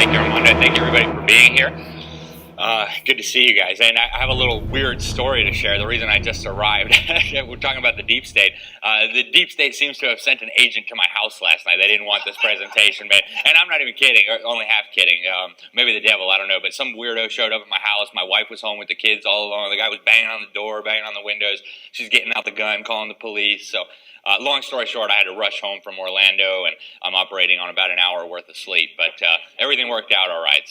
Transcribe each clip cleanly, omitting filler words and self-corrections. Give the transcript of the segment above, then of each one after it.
Thank you, Armando. Thank you, everybody, for being here. Good to see you guys. And I have a little weird story to share. The reason I just arrived, we're talking about the deep state. The deep state seems to have sent an agent to my house last night. They didn't want this presentation, and I'm not even kidding, or only half kidding. Maybe the devil, I don't know. But some weirdo showed up at my house. My wife was home with the kids all alone. The guy was banging on the door, banging on the windows. She's getting out the gun, calling the police. So long story short, I had to rush home from Orlando, and I'm operating on about an hour worth of sleep. But everything worked out all right.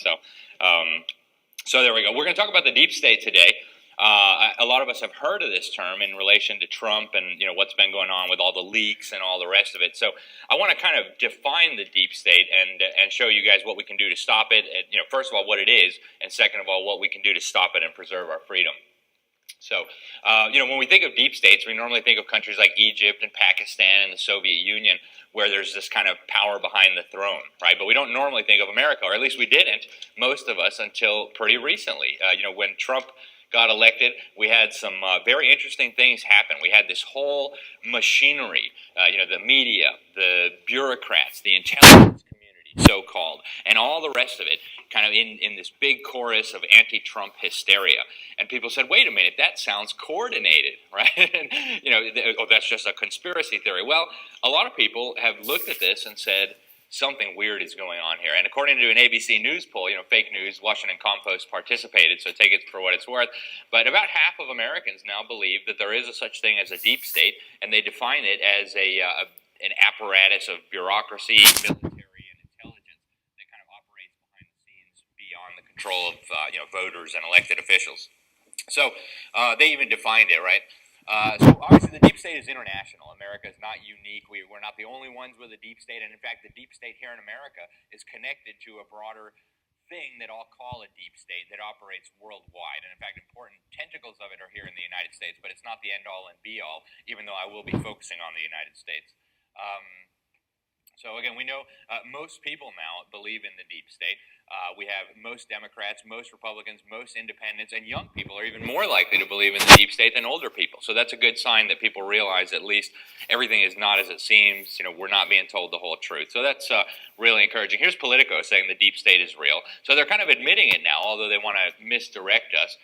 So there we go. We're going to talk about the deep state today. A lot of us have heard of this term in relation to Trump and what's been going on with all the leaks and all the rest of it. So I want to kind of define the deep state and show you guys what we can do to stop it. And, first of all, what it is, and second of all, what we can do to stop it and preserve our freedom. So, when we think of deep states, we normally think of countries like Egypt and Pakistan and the Soviet Union, where there's this kind of power behind the throne, right? But we don't normally think of America, or at least we didn't, most of us, until pretty recently. When Trump got elected, we had some very interesting things happen. We had this whole machinery, the media, the bureaucrats, the intelligence community, so-called, and all the rest of it, kind of in this big chorus of anti-Trump hysteria. And people said, wait a minute, that sounds coordinated, right? And, that's just a conspiracy theory. Well, a lot of people have looked at this and said, something weird is going on here. And according to an ABC News poll, fake news, Washington Compost participated, so take it for what it's worth. But about half of Americans now believe that there is a such thing as a deep state, and they define it as an apparatus of bureaucracy, military, and intelligence that kind of operates behind the scenes beyond the control of voters and elected officials. So they even defined it, right? So obviously the deep state is international. America is not unique. We're not the only ones with a deep state. And in fact, the deep state here in America is connected to a broader thing that I'll call a deep state that operates worldwide. And in fact, important tentacles of it are here in the United States, but it's not the end-all and be-all, even though I will be focusing on the United States. So again, we know most people now believe in the deep state. We have most Democrats, most Republicans, most independents, and young people are even more likely to believe in the deep state than older people. So that's a good sign that people realize at least everything is not as it seems. We're not being told the whole truth. So that's really encouraging. Here's Politico saying the deep state is real. So they're kind of admitting it now, although they want to misdirect us.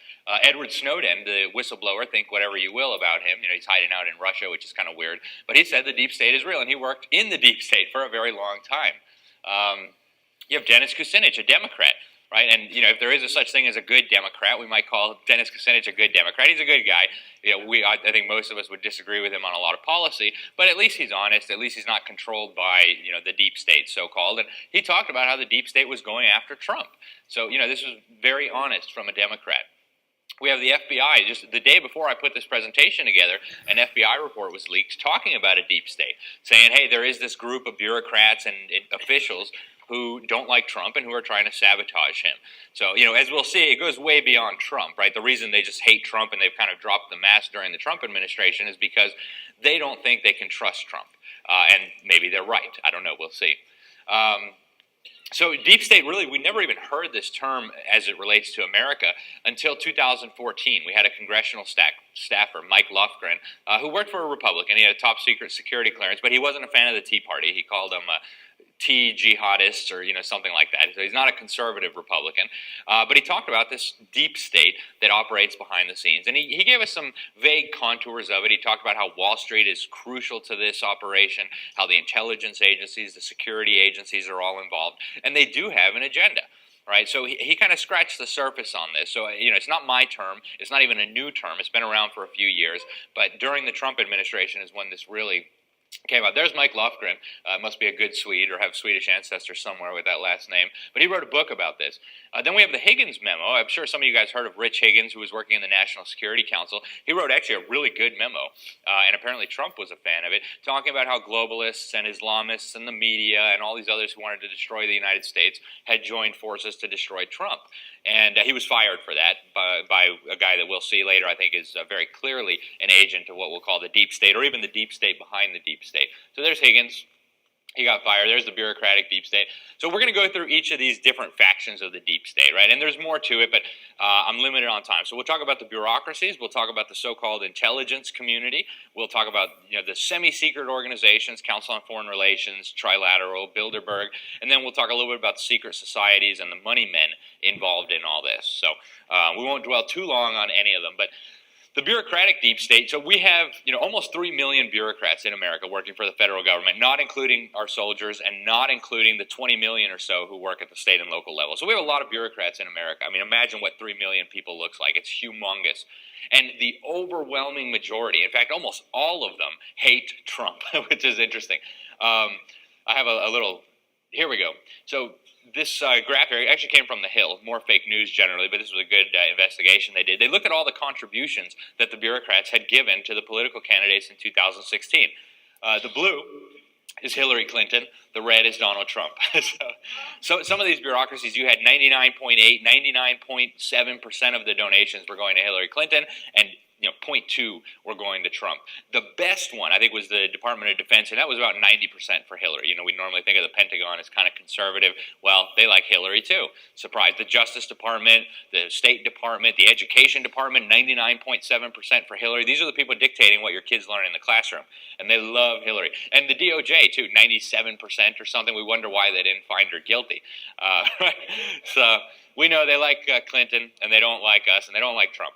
Edward Snowden, the whistleblower, think whatever you will about him. He's hiding out in Russia, which is kind of weird. But he said the deep state is real, and he worked in the deep state for a very long time. You have Dennis Kucinich, a Democrat, right? And, if there is a such thing as a good Democrat, we might call Dennis Kucinich a good Democrat. He's a good guy. I think most of us would disagree with him on a lot of policy, but at least he's honest. At least he's not controlled by, the deep state, so-called. And he talked about how the deep state was going after Trump. So, this was very honest from a Democrat. We have the FBI. Just the day before I put this presentation together, an FBI report was leaked talking about a deep state, saying, hey, there is this group of bureaucrats and officials who don't like Trump and who are trying to sabotage him. So, as we'll see, it goes way beyond Trump, right? The reason they just hate Trump and they've kind of dropped the mask during the Trump administration is because they don't think they can trust Trump. And maybe they're right. I don't know. We'll see. So deep state, really, we never even heard this term as it relates to America until 2014. We had a congressional staffer, Mike Lofgren, who worked for a Republican. He had a top secret security clearance, but he wasn't a fan of the Tea Party. He called them Tea jihadists or something like that. So he's not a conservative Republican, but he talked about this deep state that operates behind the scenes, and he gave us some vague contours of it. He talked about how Wall Street is crucial to this operation, how the intelligence agencies, the security agencies are all involved, and they do have an agenda. Right, so he kind of scratched the surface on this. So, it's not my term. It's not even a new term. It's been around for a few years. But during the Trump administration is when this really came out. There's Mike Lofgren. Must be a good Swede or have Swedish ancestors somewhere with that last name. But he wrote a book about this. Then we have the Higgins memo. I'm sure some of you guys heard of Rich Higgins, who was working in the National Security Council. He wrote actually a really good memo, and apparently Trump was a fan of it, talking about how globalists and Islamists and the media and all these others who wanted to destroy the United States had joined forces to destroy Trump. And he was fired for that by a guy that we'll see later, I think is very clearly an agent of what we'll call the deep state, or even the deep state behind the deep state. So there's Higgins. He got fired. There's the bureaucratic deep state. So we're going to go through each of these different factions of the deep state, right? And there's more to it, but I'm limited on time. So we'll talk about the bureaucracies. We'll talk about the so-called intelligence community. We'll talk about the semi-secret organizations, Council on Foreign Relations, Trilateral, Bilderberg, and then we'll talk a little bit about the secret societies and the money men involved in all this. So we won't dwell too long on any of them, but the bureaucratic deep state, so we have almost 3 million bureaucrats in America working for the federal government, not including our soldiers and not including the 20 million or so who work at the state and local level. So we have a lot of bureaucrats in America. I mean, imagine what 3 million people looks like. It's humongous. And the overwhelming majority, in fact, almost all of them, hate Trump, which is interesting. I have a little, here we go. So this graph here actually came from The Hill, more fake news generally, but this was a good investigation they did. They looked at all the contributions that the bureaucrats had given to the political candidates in 2016. The blue is Hillary Clinton. The red is Donald Trump. So some of these bureaucracies, you had 99.8, 99.7% of the donations were going to Hillary Clinton, and 0.2 were going to Trump. The best one, I think, was the Department of Defense, and that was about 90% for Hillary. We normally think of the Pentagon as kind of conservative. Well, they like Hillary too. Surprise. The Justice Department, the State Department, the Education Department, 99.7% for Hillary. These are the people dictating what your kids learn in the classroom, and they love Hillary. And the DOJ too, 97% or something. We wonder why they didn't find her guilty. Right? So we know they like Clinton, and they don't like us, and they don't like Trump.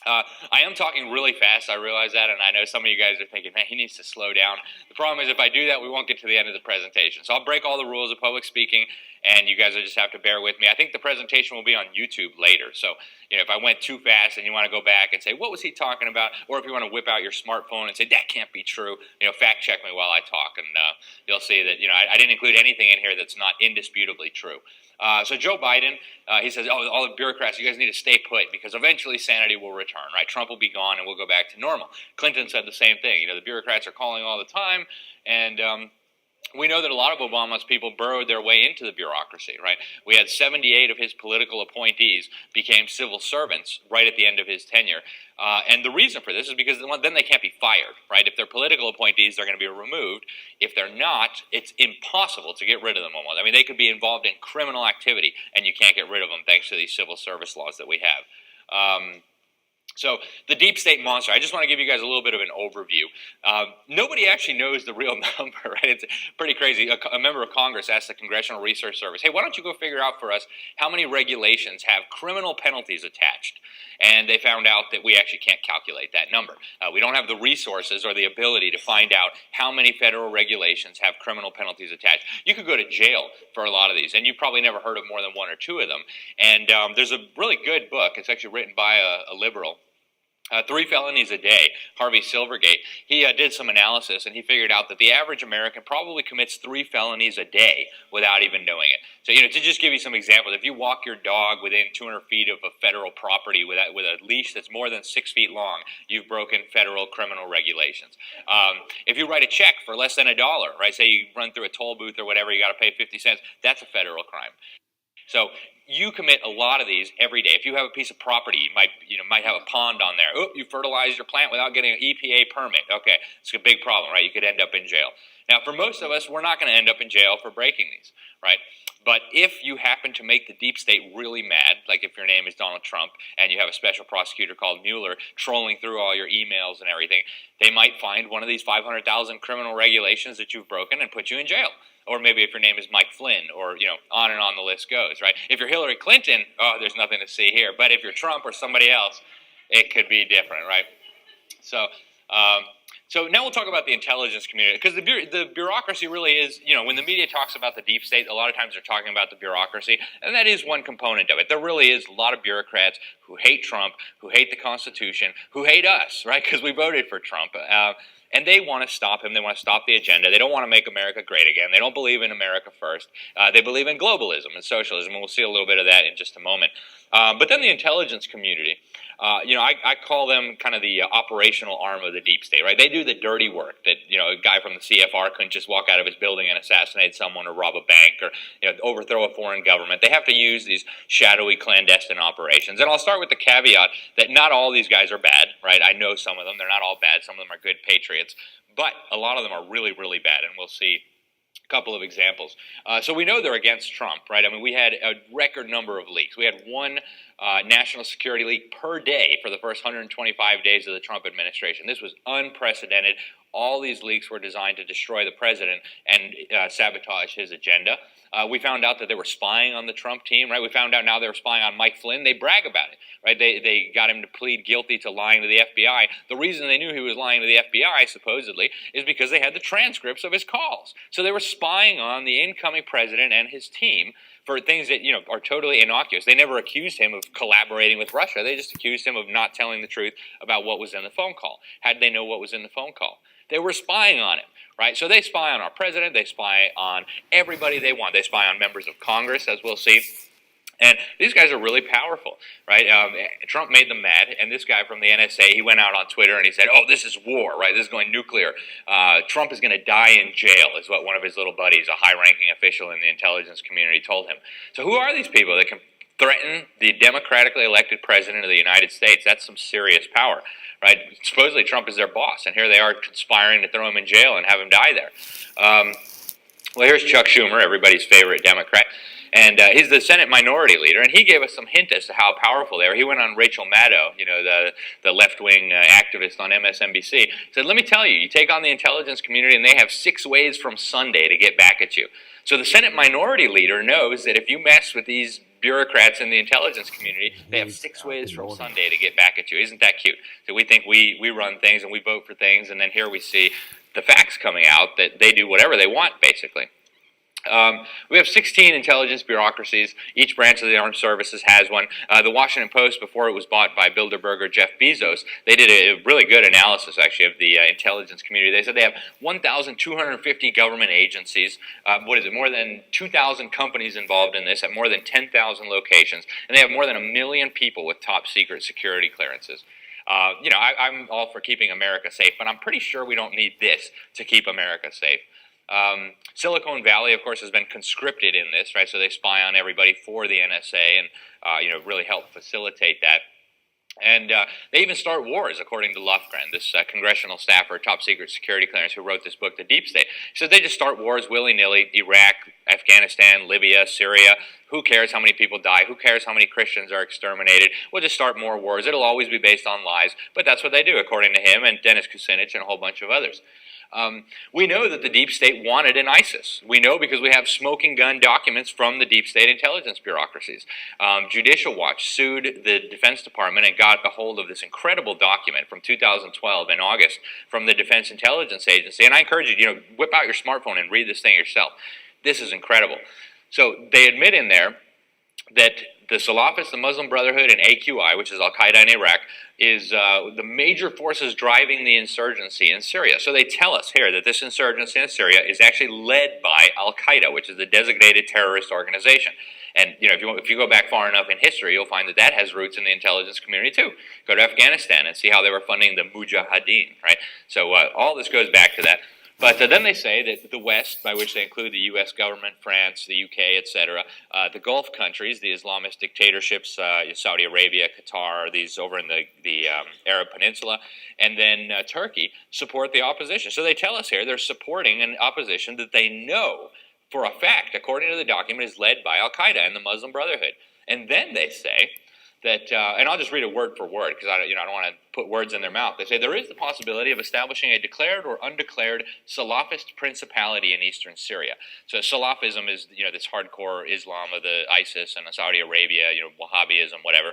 I am talking really fast, I realize that, and I know some of you guys are thinking, man, he needs to slow down. The problem is if I do that, we won't get to the end of the presentation. So I'll break all the rules of public speaking, and you guys will just have to bear with me. I think the presentation will be on YouTube later. So if I went too fast and you want to go back and say, what was he talking about? Or if you want to whip out your smartphone and say, that can't be true, fact check me while I talk, and you'll see that I didn't include anything in here that's not indisputably true. So Joe Biden, he says, all the bureaucrats, you guys need to stay put because eventually sanity will return, right? Trump will be gone and we'll go back to normal. Clinton said the same thing. The bureaucrats are calling all the time, and we know that a lot of Obama's people burrowed their way into the bureaucracy, right? We had 78 of his political appointees became civil servants right at the end of his tenure. And the reason for this is because then they can't be fired, right? If they're political appointees, they're going to be removed. If they're not, it's impossible to get rid of them almost. I mean, they could be involved in criminal activity, and you can't get rid of them thanks to these civil service laws that we have. So the deep state monster, I just want to give you guys a little bit of an overview. Nobody actually knows the real number, right? It's pretty crazy. A member of Congress asked the Congressional Research Service, hey, why don't you go figure out for us how many regulations have criminal penalties attached? And they found out that we actually can't calculate that number. We don't have the resources or the ability to find out how many federal regulations have criminal penalties attached. You could go to jail for a lot of these, and you've probably never heard of more than one or two of them. And there's a really good book. It's actually written by a liberal. 3 felonies a day, Harvey Silvergate. He did some analysis, and he figured out that the average American probably commits 3 felonies a day without even knowing it. So, to just give you some examples, if you walk your dog within 200 feet of a federal property with a leash that's more than 6 feet long, you've broken federal criminal regulations. If you write a check for less than $1, right, say you run through a toll booth or whatever, you got to pay 50 cents, that's a federal crime. So you commit a lot of these every day. If you have a piece of property, you might have a pond on there. Oh, you fertilized your plant without getting an EPA permit. Okay, it's a big problem, right? You could end up in jail. Now, for most of us, we're not going to end up in jail for breaking these, right? But if you happen to make the deep state really mad, like if your name is Donald Trump and you have a special prosecutor called Mueller trolling through all your emails and everything, they might find one of these 500,000 criminal regulations that you've broken and put you in jail. Or maybe if your name is Mike Flynn, or, on and on the list goes, right? If you're Hillary Clinton, there's nothing to see here. But if you're Trump or somebody else, it could be different, right? So now we'll talk about the intelligence community, because the bureaucracy really is, when the media talks about the deep state, a lot of times they're talking about the bureaucracy, and that is one component of it. There really is a lot of bureaucrats who hate Trump, who hate the Constitution, who hate us, right, because we voted for Trump. And they want to stop him. They want to stop the agenda. They don't want to make America great again. They don't believe in America first. They believe in globalism and socialism, and we'll see a little bit of that in just a moment. But then the intelligence community, I call them kind of the operational arm of the deep state, right? They do the dirty work that, a guy from the CFR couldn't just walk out of his building and assassinate someone or rob a bank or, overthrow a foreign government. They have to use these shadowy clandestine operations. And I'll start with the caveat that not all these guys are bad, right? I know some of them. They're not all bad. Some of them are good patriots. But a lot of them are really, really bad, and we'll see Couple of examples. So we know they're against Trump, right? I mean, we had a record number of leaks. We had one national security leak per day for the first 125 days of the Trump administration. This was unprecedented. All these leaks were designed to destroy the president and sabotage his agenda. We found out that they were spying on the Trump team, right? We found out now they were spying on Mike Flynn. They brag about it, right? They got him to plead guilty to lying to the FBI. The reason they knew he was lying to the FBI, supposedly, is because they had the transcripts of his calls. So they were spying on the incoming president and his team for things that, are totally innocuous. They never accused him of collaborating with Russia. They just accused him of not telling the truth about what was in the phone call. How did they know what was in the phone call? They were spying on him, right? So they spy on our president. They spy on everybody they want. They spy on members of Congress, as we'll see. And these guys are really powerful, right? Trump made them mad, and this guy from the NSA, he went out on Twitter and he said, oh, this is war, right? This is going nuclear. Trump is going to die in jail, is what one of his little buddies, a high-ranking official in the intelligence community, told him. So who are these people that can threaten the democratically elected president of the United States? That's some serious power, right? Supposedly Trump is their boss, and here they are conspiring to throw him in jail and have him die there. Well, here's Chuck Schumer, everybody's favorite Democrat. And he's the Senate Minority Leader, and he gave us some hint as to how powerful they are. He went on Rachel Maddow, the left-wing activist on MSNBC, said, let me tell you, you take on the intelligence community, and they have 6 ways from Sunday to get back at you. So the Senate Minority Leader knows that if you mess with these bureaucrats in the intelligence community, they have 6 ways from Sunday to get back at you. Isn't that cute? So we think we run things and we vote for things, and then here we see the facts coming out that they do whatever they want, basically. We have 16 intelligence bureaucracies. Each branch of the armed services has one. The Washington Post, before it was bought by Bilderberger Jeff Bezos, they did a really good analysis, actually, of the intelligence community. They said they have 1,250 government agencies. More than 2,000 companies involved in this at more than 10,000 locations. And they have more than 1 million people with top secret security clearances. I'm all for keeping America safe, but I'm pretty sure we don't need this to keep America safe. Silicon Valley, of course, has been conscripted in this, right? So they spy on everybody for the NSA and, really help facilitate that. And they even start wars, according to Lofgren, this congressional staffer, top secret security clearance, who wrote this book, The Deep State. He says they just start wars willy-nilly, Iraq, Afghanistan, Libya, Syria. Who cares how many people die? Who cares how many Christians are exterminated? We'll just start more wars. It'll always be based on lies, but that's what they do, according to him and Dennis Kucinich and a whole bunch of others. We know that the deep state wanted an ISIS. We know because we have smoking gun documents from the deep state intelligence bureaucracies. Judicial Watch sued the Defense Department and got a hold of this incredible document from 2012 in August from the Defense Intelligence Agency. And I encourage you, whip out your smartphone and read this thing yourself. This is incredible. So they admit in there that the Salafists, the Muslim Brotherhood, and AQI, which is Al-Qaeda in Iraq, is the major forces driving the insurgency in Syria. So they tell us here that this insurgency in Syria is actually led by Al-Qaeda, which is the designated terrorist organization. And if you go back far enough in history, you'll find that has roots in the intelligence community too. Go to Afghanistan and see how they were funding the Mujahideen, right? So all this goes back to that. But then they say that the West, by which they include the U.S. government, France, the U.K., etc., the Gulf countries, the Islamist dictatorships, Saudi Arabia, Qatar, these over in the Arab Peninsula, and then Turkey, support the opposition. So they tell us here they're supporting an opposition that they know for a fact, according to the document, is led by Al-Qaeda and the Muslim Brotherhood. And then they say that, and I'll just read it word for word because I don't want to put words in their mouth. They say there is the possibility of establishing a declared or undeclared Salafist principality in eastern Syria. So Salafism is this hardcore Islam of the ISIS and Saudi Arabia, Wahhabism, whatever.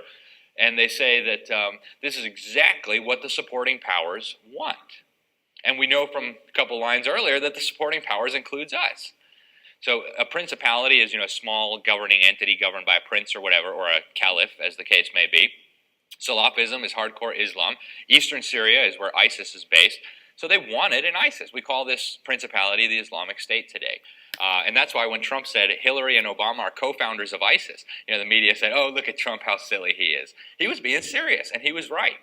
And they say that this is exactly what the supporting powers want. And we know from a couple lines earlier that the supporting powers includes us. So a principality is, a small governing entity governed by a prince or whatever, or a caliph, as the case may be. Salafism is hardcore Islam. Eastern Syria is where ISIS is based. So they wanted an ISIS. We call this principality the Islamic State today. And that's why when Trump said Hillary and Obama are co-founders of ISIS, the media said, oh, look at Trump, how silly he is. He was being serious, and he was right.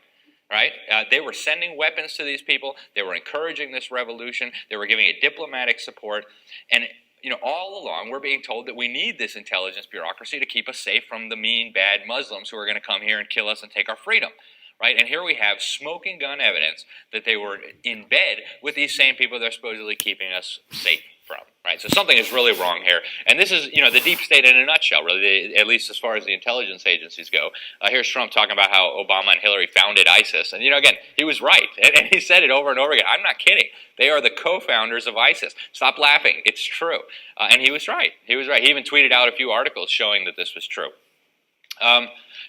Right? They were sending weapons to these people. They were encouraging this revolution. They were giving it diplomatic support. And all along, we're being told that we need this intelligence bureaucracy to keep us safe from the mean, bad Muslims who are going to come here and kill us and take our freedom, right? And here we have smoking gun evidence that they were in bed with these same people they're supposedly keeping us safe from, right? So something is really wrong here. And this is, the deep state in a nutshell, really, at least as far as the intelligence agencies go. Here's Trump talking about how Obama and Hillary founded ISIS. And, again, he was right. And he said it over and over again. I'm not kidding. They are the co-founders of ISIS. Stop laughing. It's true. And he was right. He was right. He even tweeted out a few articles showing that this was true.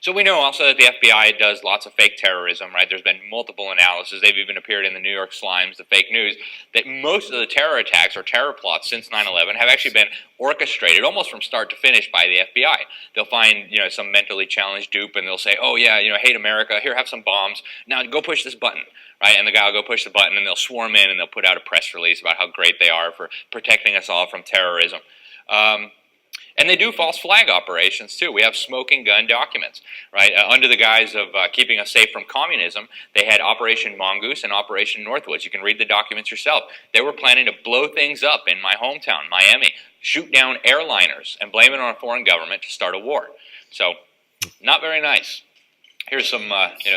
So we know also that the FBI does lots of fake terrorism, right? There's been multiple analyses. They've even appeared in the New York Slimes, the fake news, that most of the terror attacks or terror plots since 9/11 have actually been orchestrated almost from start to finish by the FBI. They'll find, some mentally challenged dupe and they'll say, oh yeah, hate America, here, have some bombs. Now go push this button, right? And the guy will go push the button and they'll swarm in and they'll put out a press release about how great they are for protecting us all from terrorism. And they do false flag operations, too. We have smoking gun documents, right? Under the guise of keeping us safe from communism, they had Operation Mongoose and Operation Northwoods. You can read the documents yourself. They were planning to blow things up in my hometown, Miami, shoot down airliners, and blame it on a foreign government to start a war. So, not very nice. Here's some,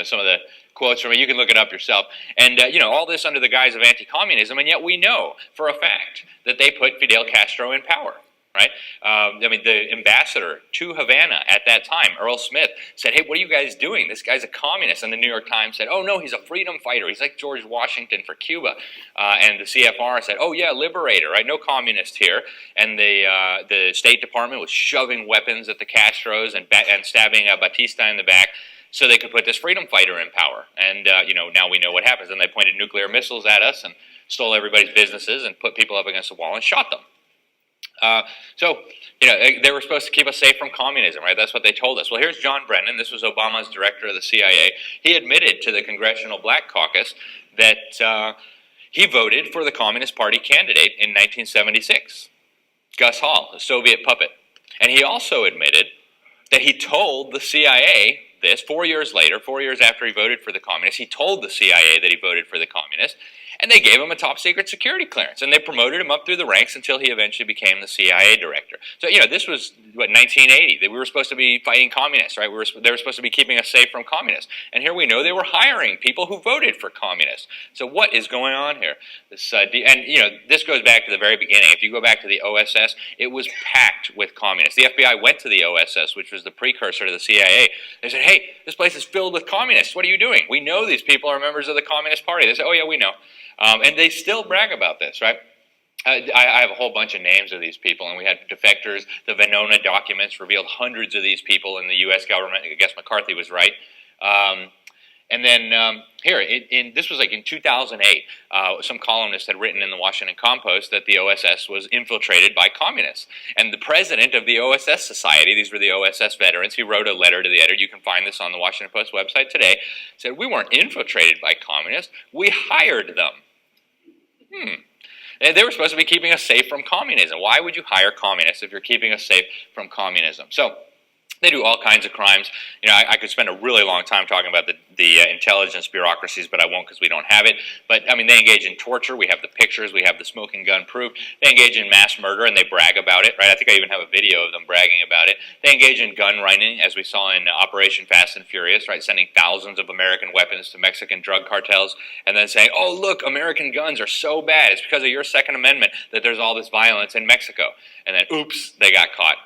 some of the quotes from it. You can look it up yourself. And, all this under the guise of anti-communism, and yet we know for a fact that they put Fidel Castro in power. Right? The ambassador to Havana at that time, Earl Smith, said, hey, what are you guys doing? This guy's a communist. And the New York Times said, oh, no, he's a freedom fighter. He's like George Washington for Cuba. And the CFR said, oh, yeah, liberator, right? No communist here. And the State Department was shoving weapons at the Castros and stabbing Batista in the back so they could put this freedom fighter in power. And, now we know what happens. And they pointed nuclear missiles at us and stole everybody's businesses and put people up against the wall and shot them. They were supposed to keep us safe from communism, right? That's what they told us. Well, here's John Brennan. This was Obama's director of the CIA. He admitted to the Congressional Black Caucus that he voted for the Communist Party candidate in 1976, Gus Hall, a Soviet puppet. And he also admitted that he told the CIA this 4 years later, 4 years after he voted for the communists. He told the CIA that he voted for the communists. And they gave him a top secret security clearance, and they promoted him up through the ranks until he eventually became the CIA director. So, this was, 1980. We were supposed to be fighting communists, right? They were supposed to be keeping us safe from communists. And here we know they were hiring people who voted for communists. So what is going on here? This goes back to the very beginning. If you go back to the OSS, it was packed with communists. The FBI went to the OSS, which was the precursor to the CIA. They said, hey, this place is filled with communists. What are you doing? We know these people are members of the Communist Party. They said, oh, yeah, we know. And they still brag about this, right? I have a whole bunch of names of these people, and we had defectors. The Venona documents revealed hundreds of these people in the U.S. government. I guess McCarthy was right. And then this was like in 2008, some columnist had written in the Washington Compost that the OSS was infiltrated by communists. And the president of the OSS Society, these were the OSS veterans, he wrote a letter to the editor, you can find this on the Washington Post website today, said, we weren't infiltrated by communists, we hired them. And they were supposed to be keeping us safe from communism. Why would you hire communists if you're keeping us safe from communism? So they do all kinds of crimes. I could spend a really long time talking about the intelligence bureaucracies, but I won't because we don't have it. But, they engage in torture. We have the pictures. We have the smoking gun proof. They engage in mass murder, and they brag about it, right? I think I even have a video of them bragging about it. They engage in gun running, as we saw in Operation Fast and Furious, right? Sending thousands of American weapons to Mexican drug cartels, and then saying, oh, look, American guns are so bad. It's because of your Second Amendment that there's all this violence in Mexico. And then, oops, they got caught.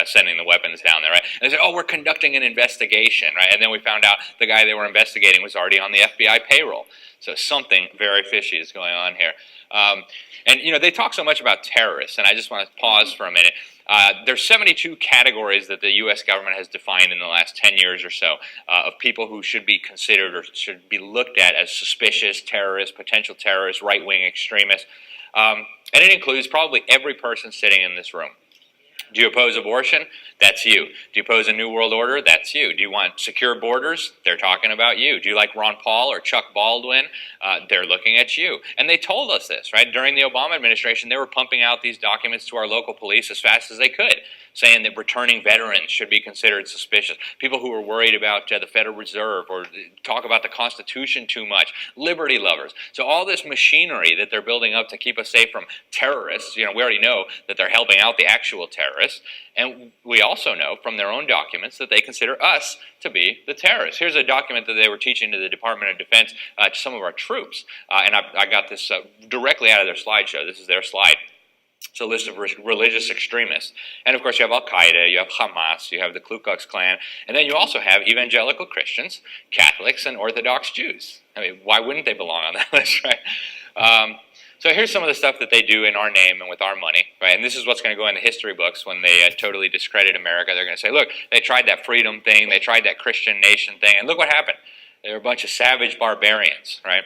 Sending the weapons down there, right? And they said, oh, we're conducting an investigation, right? And then we found out the guy they were investigating was already on the FBI payroll. So something very fishy is going on here. They talk so much about terrorists, and I just want to pause for a minute. There's 72 categories that the U.S. government has defined in the last 10 years or so of people who should be considered or should be looked at as suspicious terrorists, potential terrorists, right-wing extremists. And it includes probably every person sitting in this room. Do you oppose abortion? That's you. Do you oppose a New World Order? That's you. Do you want secure borders? They're talking about you. Do you like Ron Paul or Chuck Baldwin? They're looking at you. And they told us this, right? During the Obama administration, they were pumping out these documents to our local police as fast as they could, saying that returning veterans should be considered suspicious. People who were worried about the Federal Reserve or talk about the Constitution too much, liberty lovers. So all this machinery that they're building up to keep us safe from terrorists, we already know that they're helping out the actual terrorists. And we also know from their own documents that they consider us to be the terrorists. Here's a document that they were teaching to the Department of Defense, to some of our troops. And I got this directly out of their slideshow. This is their slide. It's a list of religious extremists. And of course, you have Al-Qaeda, you have Hamas, you have the Ku Klux Klan, and then you also have evangelical Christians, Catholics, and Orthodox Jews. I mean, why wouldn't they belong on that list, right? So here's some of the stuff that they do in our name and with our money, right? And this is what's going to go in the history books when they totally discredit America. They're going to say, look, they tried that freedom thing, they tried that Christian nation thing, and look what happened. They're a bunch of savage barbarians, right?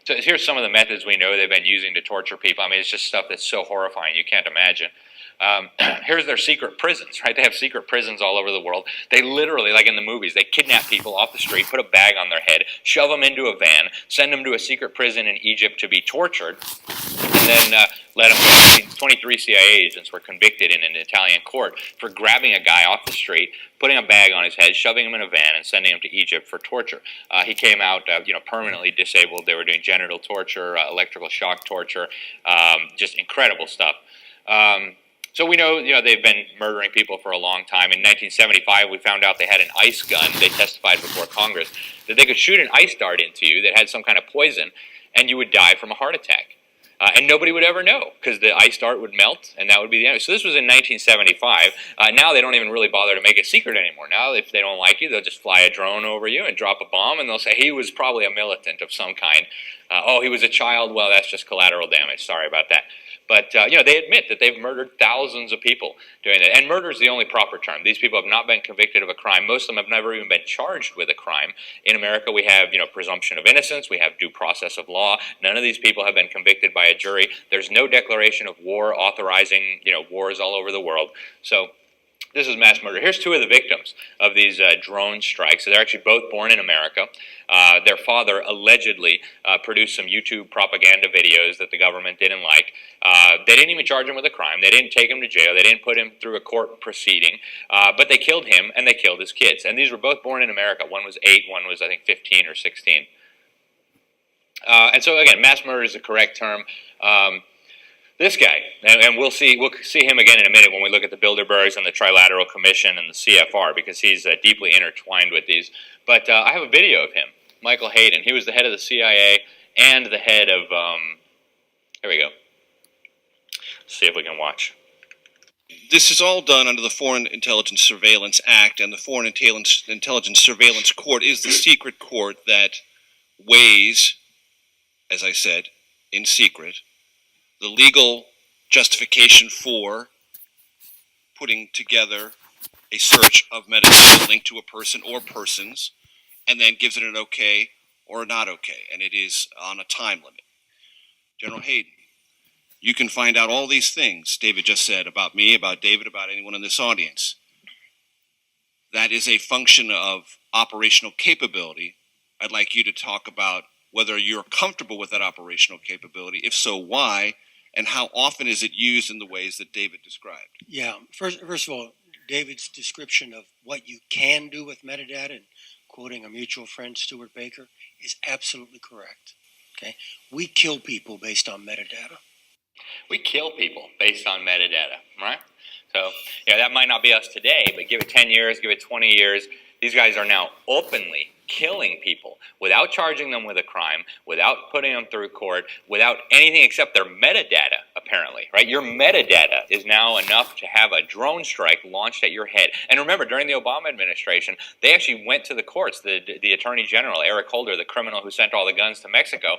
So here's some of the methods we know they've been using to torture people. I mean, it's just stuff that's so horrifying you can't imagine. Here's their secret prisons, right? They have secret prisons all over the world. They literally, like in the movies, they kidnap people off the street, put a bag on their head, shove them into a van, send them to a secret prison in Egypt to be tortured, and then let them go. 23 CIA agents were convicted in an Italian court for grabbing a guy off the street, putting a bag on his head, shoving him in a van, and sending him to Egypt for torture. He came out, permanently disabled. They were doing genital torture, electrical shock torture, just incredible stuff. So we know, they've been murdering people for a long time. In 1975, we found out they had an ice gun. They testified before Congress that they could shoot an ice dart into you that had some kind of poison, and you would die from a heart attack. And nobody would ever know because the ice dart would melt, and that would be the end. So this was in 1975. Now they don't even really bother to make it secret anymore. Now, if they don't like you, they'll just fly a drone over you and drop a bomb, and they'll say, he was probably a militant of some kind. He was a child. Well, that's just collateral damage. Sorry about that. But, they admit that they've murdered thousands of people doing that. And murder is the only proper term. These people have not been convicted of a crime. Most of them have never even been charged with a crime. In America, we have, presumption of innocence. We have due process of law. None of these people have been convicted by a jury. There's no declaration of war authorizing, wars all over the world. So this is mass murder. Here's two of the victims of these drone strikes. So they're actually both born in America. Their father allegedly produced some YouTube propaganda videos that the government didn't like. They didn't even charge him with a crime. They didn't take him to jail. They didn't put him through a court proceeding. But they killed him, and they killed his kids. And these were both born in America. One was 8, one was, I think, 15 or 16. And so, again, mass murder is the correct term. This guy, and we'll see him again in a minute when we look at the Bilderbergs and the Trilateral Commission and the CFR, because he's deeply intertwined with these. But I have a video of him, Michael Hayden. He was the head of the CIA and the head of, here we go. Let's see if we can watch. This is all done under the Foreign Intelligence Surveillance Act, and the Foreign Intelligence Surveillance Court is the secret court that weighs, as I said, in secret, the legal justification for putting together a search of metadata linked to a person or persons, and then gives it an okay or a not okay, and it is on a time limit. General Hayden, you can find out all these things David just said about me, about David, about anyone in this audience. That is a function of operational capability. I'd like you to talk about whether you're comfortable with that operational capability. If so, why? And how often is it used in the ways that David described? Yeah, first of all, David's description of what you can do with metadata, and quoting a mutual friend, Stuart Baker, is absolutely correct. Okay, we kill people based on metadata. We kill people based on metadata, right? So, that might not be us today, but give it 10 years, give it 20 years. These guys are now openly killing people without charging them with a crime, without putting them through court, without anything except their metadata, apparently, right? Your metadata is now enough to have a drone strike launched at your head. And remember, during the Obama administration, they actually went to the courts. The Attorney General, Eric Holder, the criminal who sent all the guns to Mexico,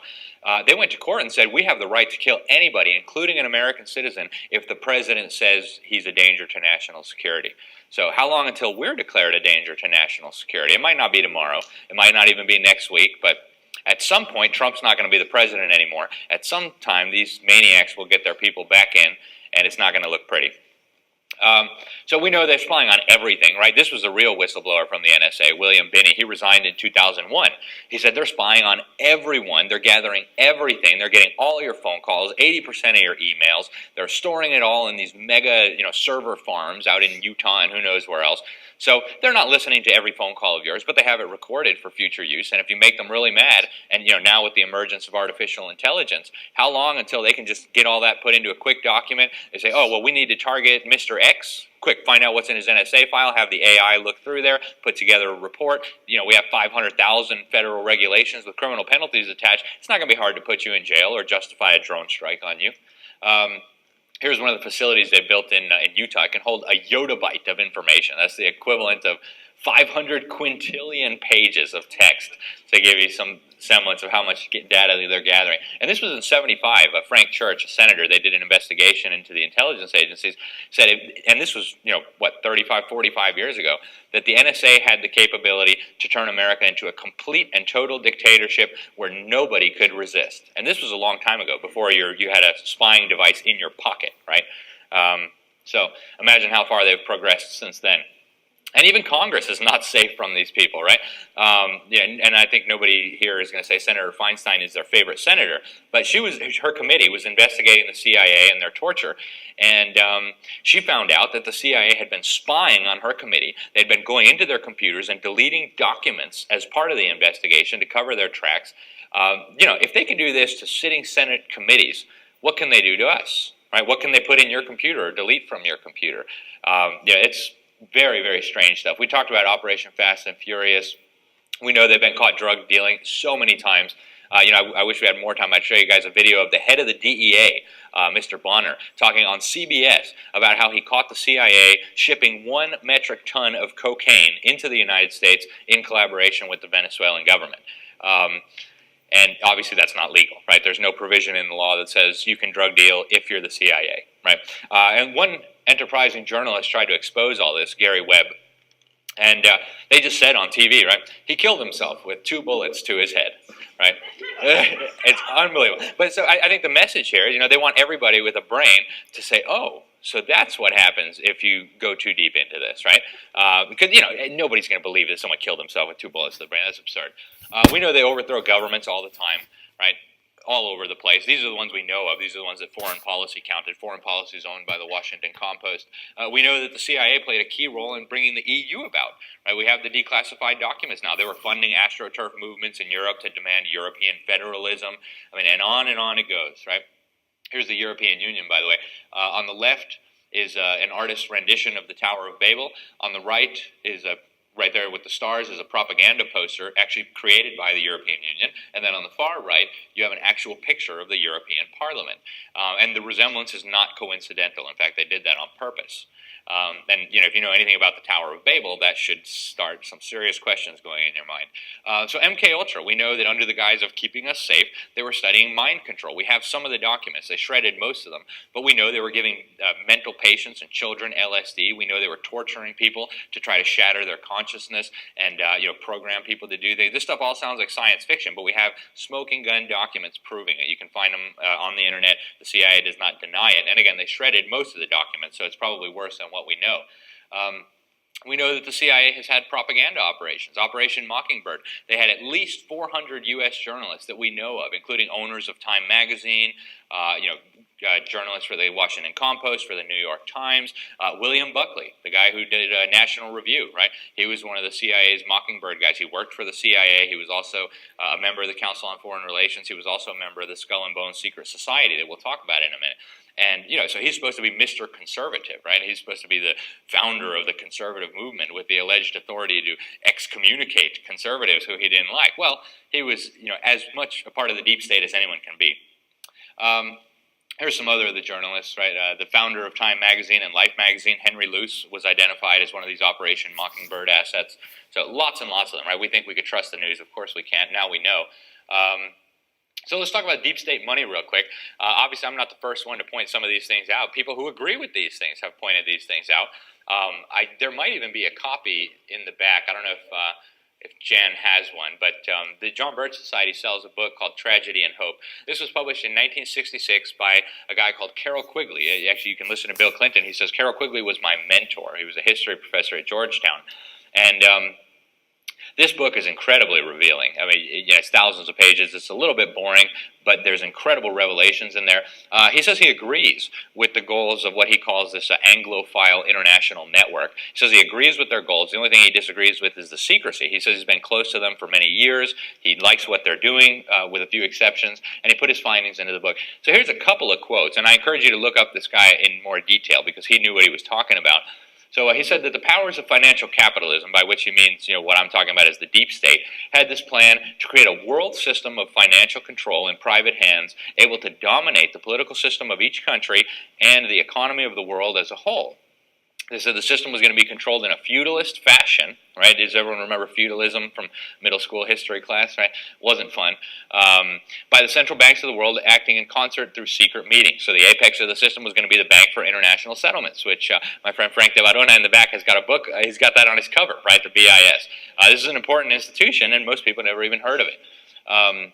they went to court and said, we have the right to kill anybody, including an American citizen, if the president says he's a danger to national security. So how long until we're declared a danger to national security? It might not be tomorrow. It might not even be next week. But at some point, Trump's not going to be the president anymore. At some time, these maniacs will get their people back in, and it's not going to look pretty. So we know they're spying on everything, right? This was a real whistleblower from the NSA, William Binney. He resigned in 2001. He said they're spying on everyone. They're gathering everything. They're getting all your phone calls, 80% of your emails. They're storing it all in these mega, server farms out in Utah and who knows where else. So they're not listening to every phone call of yours, but they have it recorded for future use. And if you make them really mad, and now with the emergence of artificial intelligence, how long until they can just get all that put into a quick document? They say, oh, well, we need to target Mr. X. Quick, find out what's in his NSA file, have the AI look through there, put together a report. We have 500,000 federal regulations with criminal penalties attached. It's not going to be hard to put you in jail or justify a drone strike on you. Here's one of the facilities they built in Utah. It can hold a yottabyte of information. That's the equivalent of 500 quintillion pages of text to give you some semblance of how much data they're gathering. And this was in '75. Frank Church, a senator, they did an investigation into the intelligence agencies, said, and this was, 35, 45 years ago, that the NSA had the capability to turn America into a complete and total dictatorship where nobody could resist. And this was a long time ago, before you had a spying device in your pocket, right? So imagine how far they've progressed since then. And even Congress is not safe from these people, right? And I think nobody here is going to say Senator Feinstein is their favorite senator, but her committee was investigating the CIA and their torture, and she found out that the CIA had been spying on her committee. They'd been going into their computers and deleting documents as part of the investigation to cover their tracks. If they can do this to sitting Senate committees, what can they do to us, right? What can they put in your computer or delete from your computer? It's very, very strange stuff. We talked about Operation Fast and Furious. We know they've been caught drug dealing so many times. I wish we had more time. I'd show you guys a video of the head of the DEA, Mr. Bonner, talking on CBS about how he caught the CIA shipping 1 metric ton of cocaine into the United States in collaboration with the Venezuelan government. And obviously that's not legal, right? There's no provision in the law that says you can drug deal if you're the CIA, right? And one enterprising journalist tried to expose all this, Gary Webb, and they just said on TV, right, he killed himself with 2 bullets to his head, right? It's unbelievable. But so I think the message here is, they want everybody with a brain to say, oh, so that's what happens if you go too deep into this, right? Because, nobody's going to believe that someone killed himself with 2 bullets to the brain. That's absurd. We know they overthrow governments all the time, right? All over the place. These are the ones we know of. These are the ones that Foreign Policy counted. Foreign Policy is owned by the Washington Compost. We know that the CIA played a key role in bringing the EU about. Right? We have the declassified documents now. They were funding AstroTurf movements in Europe to demand European federalism. and on it goes. Right? Here's the European Union, by the way. On the left is an artist's rendition of the Tower of Babel. On the right is right there with the stars is a propaganda poster actually created by the European Union. And then on the far right, you have an actual picture of the European Parliament. And the resemblance is not coincidental. In fact, they did that on purpose. And if you know anything about the Tower of Babel, that should start some serious questions going in your mind. So MK Ultra, we know that under the guise of keeping us safe, they were studying mind control. We have some of the documents. They shredded most of them, but we know they were giving mental patients and children LSD. We know they were torturing people to try to shatter their consciousness and program people to do things. This stuff all sounds like science fiction, but we have smoking gun documents proving it. You can find them on the internet. The CIA does not deny it. And again, they shredded most of the documents, so it's probably worse than what we know. We know that the CIA has had propaganda operations. Operation Mockingbird. They had at least 400 U.S. journalists that we know of, including owners of Time Magazine, journalists for the Washington Compost, for the New York Times. William Buckley, the guy who did National Review, right? He was one of the CIA's Mockingbird guys. He worked for the CIA. He was also a member of the Council on Foreign Relations. He was also a member of the Skull and Bones Secret Society that we'll talk about in a minute. And, so he's supposed to be Mr. Conservative, right? He's supposed to be the founder of the conservative movement with the alleged authority to excommunicate conservatives who he didn't like. Well, he was, as much a part of the deep state as anyone can be. Here's some other of the journalists, right? The founder of Time Magazine and Life Magazine, Henry Luce, was identified as one of these Operation Mockingbird assets. So lots and lots of them, right? We think we could trust the news. Of course we can't. Now we know. So let's talk about deep state money real quick. Obviously, I'm not the first one to point some of these things out. People who agree with these things have pointed these things out. There might even be a copy in the back. I don't know if Jan has one, but the John Birch Society sells a book called Tragedy and Hope. This was published in 1966 by a guy called Carroll Quigley. Actually, you can listen to Bill Clinton. He says, Carroll Quigley was my mentor. He was a history professor at Georgetown. And this book is incredibly revealing. It's thousands of pages. It's a little bit boring, but there's incredible revelations in there. He says he agrees with the goals of what he calls this Anglophile international network. He says he agrees with their goals. The only thing he disagrees with is the secrecy. He says he's been close to them for many years. He likes what they're doing, with a few exceptions, and he put his findings into the book. So here's a couple of quotes, and I encourage you to look up this guy in more detail because he knew what he was talking about. So he said that the powers of financial capitalism, by which he means, what I'm talking about is the deep state, had this plan to create a world system of financial control in private hands, able to dominate the political system of each country and the economy of the world as a whole. They said the system was going to be controlled in a feudalist fashion, right? Does everyone remember feudalism from middle school history class, right? Wasn't fun. By the central banks of the world acting in concert through secret meetings. So the apex of the system was going to be the Bank for International Settlements, which my friend Frank de Varona in the back has got a book. He's got that on his cover, right? The BIS. This is an important institution, and most people never even heard of it.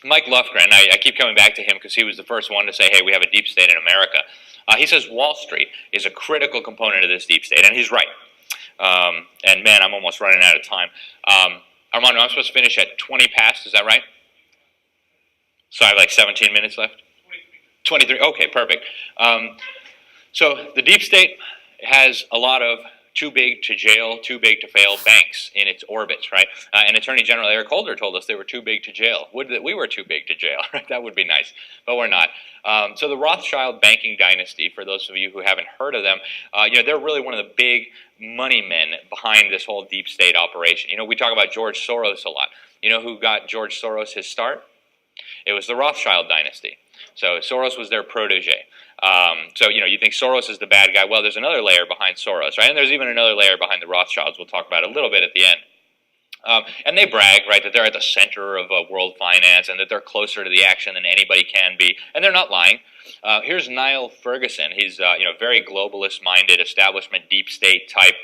Mike Lofgren, I keep coming back to him because he was the first one to say, hey, we have a deep state in America. He says Wall Street is a critical component of this deep state, and he's right. And man, I'm almost running out of time. Armando, I'm supposed to finish at 20 past, is that right? So I have like 17 minutes left? 23, okay, perfect. So the deep state has a lot of too big to jail, too big to fail banks in its orbits, right? And Attorney General Eric Holder told us they were too big to jail. Would that we were too big to jail, right? That would be nice, but we're not. So the Rothschild banking dynasty, for those of you who haven't heard of them, they're really one of the big money men behind this whole deep state operation. We talk about George Soros a lot. You know who got George Soros his start? It was the Rothschild dynasty. So Soros was their protege. So you think Soros is the bad guy. Well, there's another layer behind Soros, right? And there's even another layer behind the Rothschilds. We'll talk about it a little bit at the end. And they brag, right, that they're at the center of world finance and that they're closer to the action than anybody can be. And they're not lying. Here's Niall Ferguson. He's very globalist-minded, establishment, deep state type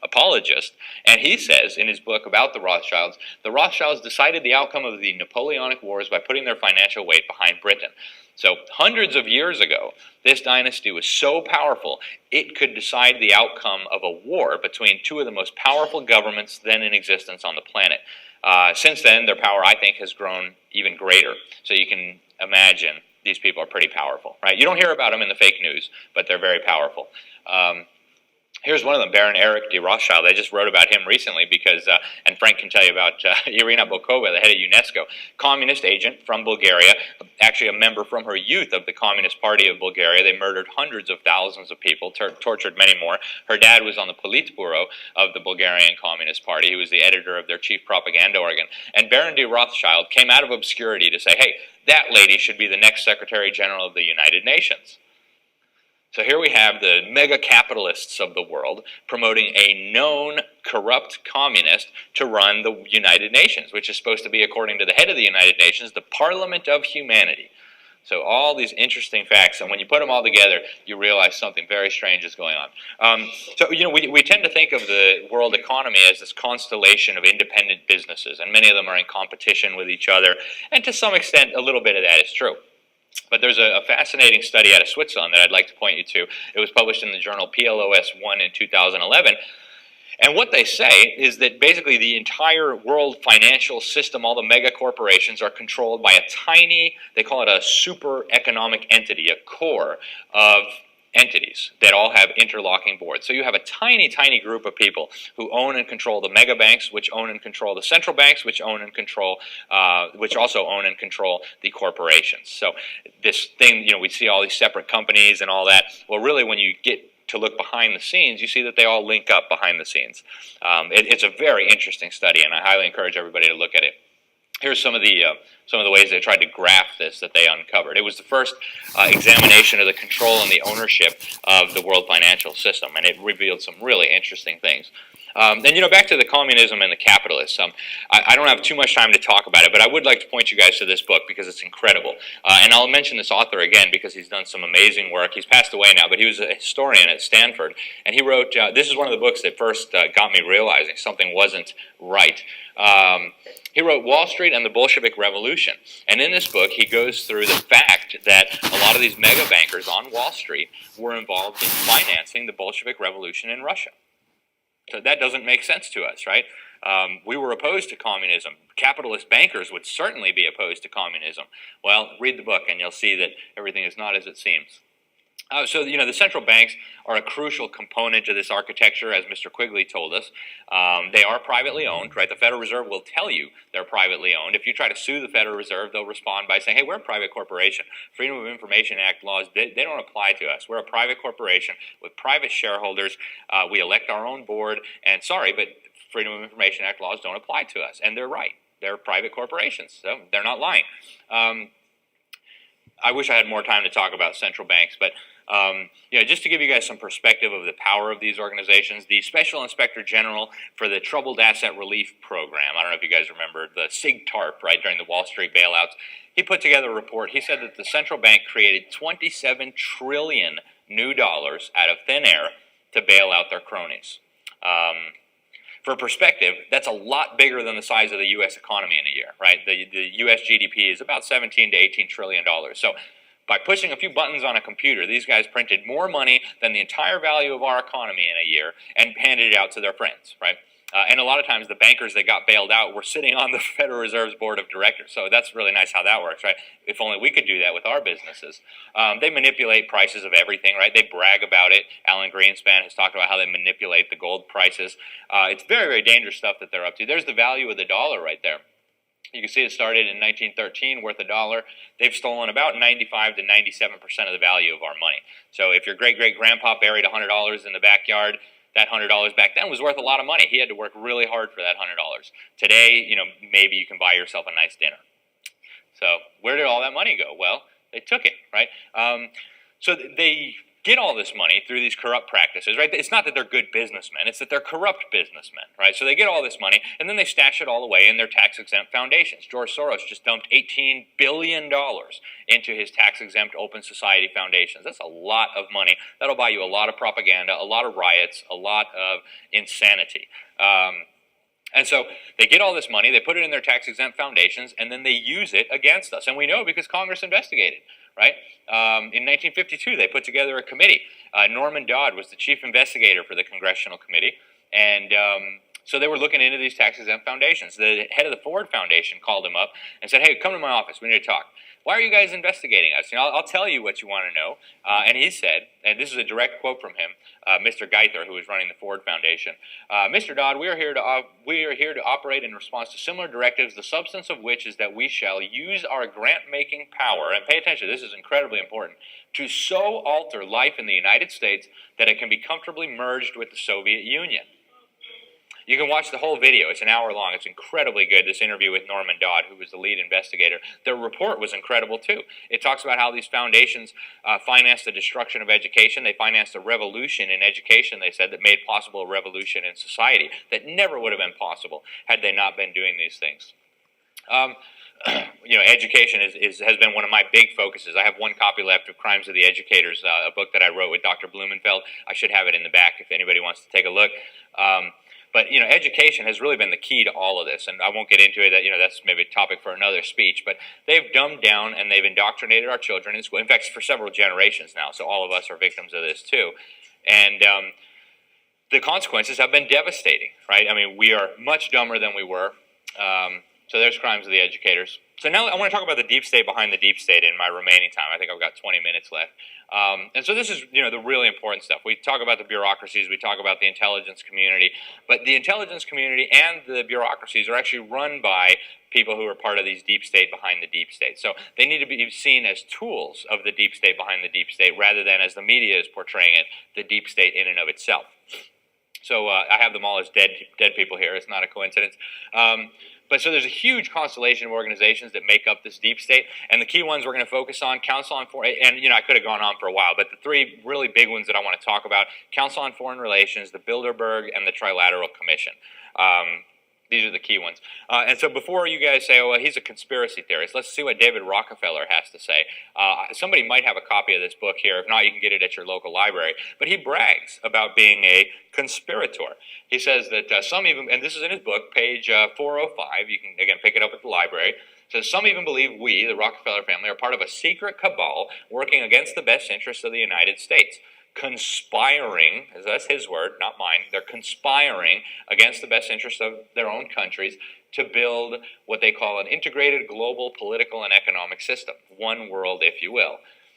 apologist. And he says in his book about the Rothschilds decided the outcome of the Napoleonic Wars by putting their financial weight behind Britain. So hundreds of years ago, this dynasty was so powerful, it could decide the outcome of a war between two of the most powerful governments then in existence on the planet. Since then, their power, I think, has grown even greater. So you can imagine these people are pretty powerful, right? You don't hear about them in the fake news, but they're very powerful. Here's one of them, Baron Eric de Rothschild. I just wrote about him recently because, and Frank can tell you about Irina Bokova, the head of UNESCO, communist agent from Bulgaria, actually a member from her youth of the Communist Party of Bulgaria. They murdered hundreds of thousands of people, tortured many more. Her dad was on the Politburo of the Bulgarian Communist Party. He was the editor of their chief propaganda organ. And Baron de Rothschild came out of obscurity to say, hey, that lady should be the next Secretary General of the United Nations. So here we have the mega capitalists of the world promoting a known corrupt communist to run the United Nations, which is supposed to be, according to the head of the United Nations, the Parliament of Humanity. So all these interesting facts, and when you put them all together, you realize something very strange is going on. We tend to think of the world economy as this constellation of independent businesses, and many of them are in competition with each other, and to some extent, a little bit of that is true. But there's a fascinating study out of Switzerland that I'd like to point you to. It was published in the journal PLOS 1 in 2011. And what they say is that basically the entire world financial system, all the mega corporations, are controlled by a tiny, they call it a super economic entity, a core of entities that all have interlocking boards. So you have a tiny, tiny group of people who own and control the mega banks, which own and control the central banks, which own and control, which also own and control the corporations. So this thing, we see all these separate companies and all that. Well, really, when you get to look behind the scenes, you see that they all link up behind the scenes. It's a very interesting study, and I highly encourage everybody to look at it. Here's some of the ways they tried to graph this that they uncovered. It was the first examination of the control and the ownership of the world financial system, and it revealed some really interesting things. Back to the communism and the capitalists. I don't have too much time to talk about it, but I would like to point you guys to this book because it's incredible. And I'll mention this author again because he's done some amazing work. He's passed away now, but he was a historian at Stanford, and he wrote, this is one of the books that first got me realizing something wasn't right. He wrote Wall Street and the Bolshevik Revolution. And in this book, he goes through the fact that a lot of these mega bankers on Wall Street were involved in financing the Bolshevik Revolution in Russia. So that doesn't make sense to us, right? We were opposed to communism. Capitalist bankers would certainly be opposed to communism. Well, read the book and you'll see that everything is not as it seems. So, the central banks are a crucial component to this architecture, as Mr. Quigley told us. They are privately owned, right? The Federal Reserve will tell you they're privately owned. If you try to sue the Federal Reserve, they'll respond by saying, hey, we're a private corporation. Freedom of Information Act laws, they don't apply to us. We're a private corporation with private shareholders. We elect our own board, and sorry, but Freedom of Information Act laws don't apply to us. And they're right. They're private corporations, so they're not lying. I wish I had more time to talk about central banks, but just to give you guys some perspective of the power of these organizations, the Special Inspector General for the Troubled Asset Relief Program, I don't know if you guys remember the SIG-TARP, right, during the Wall Street bailouts, he put together a report. He said that the central bank created 27 trillion new dollars out of thin air to bail out their cronies. For perspective, that's a lot bigger than the size of the U.S. economy in a year, right? The U.S. GDP is about 17 to 18 trillion dollars. So by pushing a few buttons on a computer, these guys printed more money than the entire value of our economy in a year and handed it out to their friends, right? And a lot of times the bankers that got bailed out were sitting on the Federal Reserve's board of directors. So that's really nice how that works, right? If only we could do that with our businesses. They manipulate prices of everything, right? They brag about it. Alan Greenspan has talked about how they manipulate the gold prices. It's very, very dangerous stuff that they're up to. There's the value of the dollar right there. You can see it started in 1913, worth $1. They've stolen about 95 to 97% of the value of our money. So if your great-great-grandpa buried $100 in the backyard, that $100 back then was worth a lot of money. He had to work really hard for that $100. Today, maybe you can buy yourself a nice dinner. So where did all that money go? Well, they took it, right? So they get all this money through these corrupt practices, right? It's not that they're good businessmen, it's that they're corrupt businessmen, right? So they get all this money, and then they stash it all away in their tax-exempt foundations. George Soros just dumped $18 billion into his tax-exempt open society foundations. That's a lot of money. That'll buy you a lot of propaganda, a lot of riots, a lot of insanity. And so they get all this money, they put it in their tax-exempt foundations, and then they use it against us. And we know because Congress investigated, right? In 1952, they put together a committee. Norman Dodd was the chief investigator for the Congressional Committee. And so they were looking into these tax-exempt foundations. The head of the Ford Foundation called him up and said, hey, come to my office, we need to talk. Why are you guys investigating us? I'll tell you what you want to know. And he said, and this is a direct quote from him, Mr. Geither, who was running the Ford Foundation. Mr. Dodd, we are here to operate in response to similar directives, the substance of which is that we shall use our grant-making power, and pay attention, this is incredibly important, to so alter life in the United States that it can be comfortably merged with the Soviet Union. You can watch the whole video. It's an hour long. It's incredibly good, this interview with Norman Dodd, who was the lead investigator. Their report was incredible, too. It talks about how these foundations financed the destruction of education. They financed a revolution in education, they said, that made possible a revolution in society that never would have been possible had they not been doing these things. Education has been one of my big focuses. I have one copy left of Crimes of the Educators, a book that I wrote with Dr. Blumenfeld. I should have it in the back if anybody wants to take a look. But, education has really been the key to all of this, and I won't get into it. That's maybe a topic for another speech, but they've dumbed down and they've indoctrinated our children in school. In fact, for several generations now, so all of us are victims of this too. And the consequences have been devastating, right? I mean, we are much dumber than we were. So there's Crimes of the Educators. So now I want to talk about the deep state behind the deep state in my remaining time. I think I've got 20 minutes left. And so this is, the really important stuff. We talk about the bureaucracies, we talk about the intelligence community, but the intelligence community and the bureaucracies are actually run by people who are part of these deep state behind the deep state. So they need to be seen as tools of the deep state behind the deep state rather than, as the media is portraying it, the deep state in and of itself. So I have them all as dead people here. It's not a coincidence. But so there's a huge constellation of organizations that make up this deep state, and the key ones we're going to focus on: Council on Foreign, and I could have gone on for a while, but the three really big ones that I want to talk about: Council on Foreign Relations, the Bilderberg, and the Trilateral Commission. These are the key ones. And so before you guys say, oh, well, he's a conspiracy theorist, let's see what David Rockefeller has to say. Somebody might have a copy of this book here. If not, you can get it at your local library. But he brags about being a conspirator. He says that some even, and this is in his book, page 405, you can, again, pick it up at the library, says some even believe we, the Rockefeller family, are part of a secret cabal working against the best interests of the United States. Conspiring, that's his word, not mine, they're conspiring against the best interests of their own countries to build what they call an integrated global political and economic system, one world, if you will.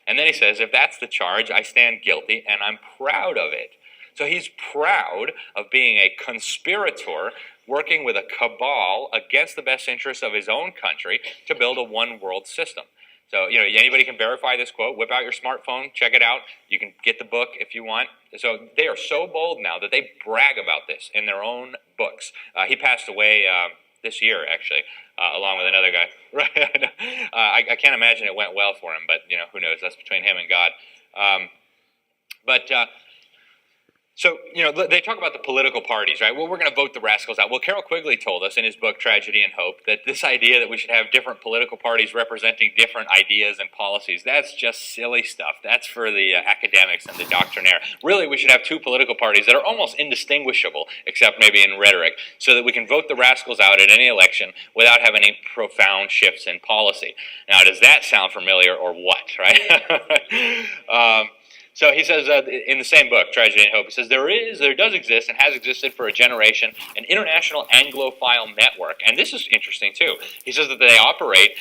And then he says, if that's the charge, I stand guilty and I'm proud of it. So he's proud of being a conspirator working with a cabal against the best interests of his own country to build a one world system. So, anybody can verify this quote. Whip out your smartphone, check it out. You can get the book if you want. So they are so bold now that they brag about this in their own books. He passed away this year, actually, along with another guy. Right? I can't imagine it went well for him, but, who knows? That's between him and God. So, they talk about the political parties, right? Well, we're going to vote the rascals out. Well, Carroll Quigley told us in his book, Tragedy and Hope, that this idea that we should have different political parties representing different ideas and policies, that's just silly stuff. That's for the academics and the doctrinaire. Really, we should have two political parties that are almost indistinguishable, except maybe in rhetoric, so that we can vote the rascals out at any election without having any profound shifts in policy. Now, does that sound familiar or what, right? So he says in the same book, Tragedy and Hope, he says, there does exist and has existed for a generation an international Anglophile network. And this is interesting, too. He says that they operate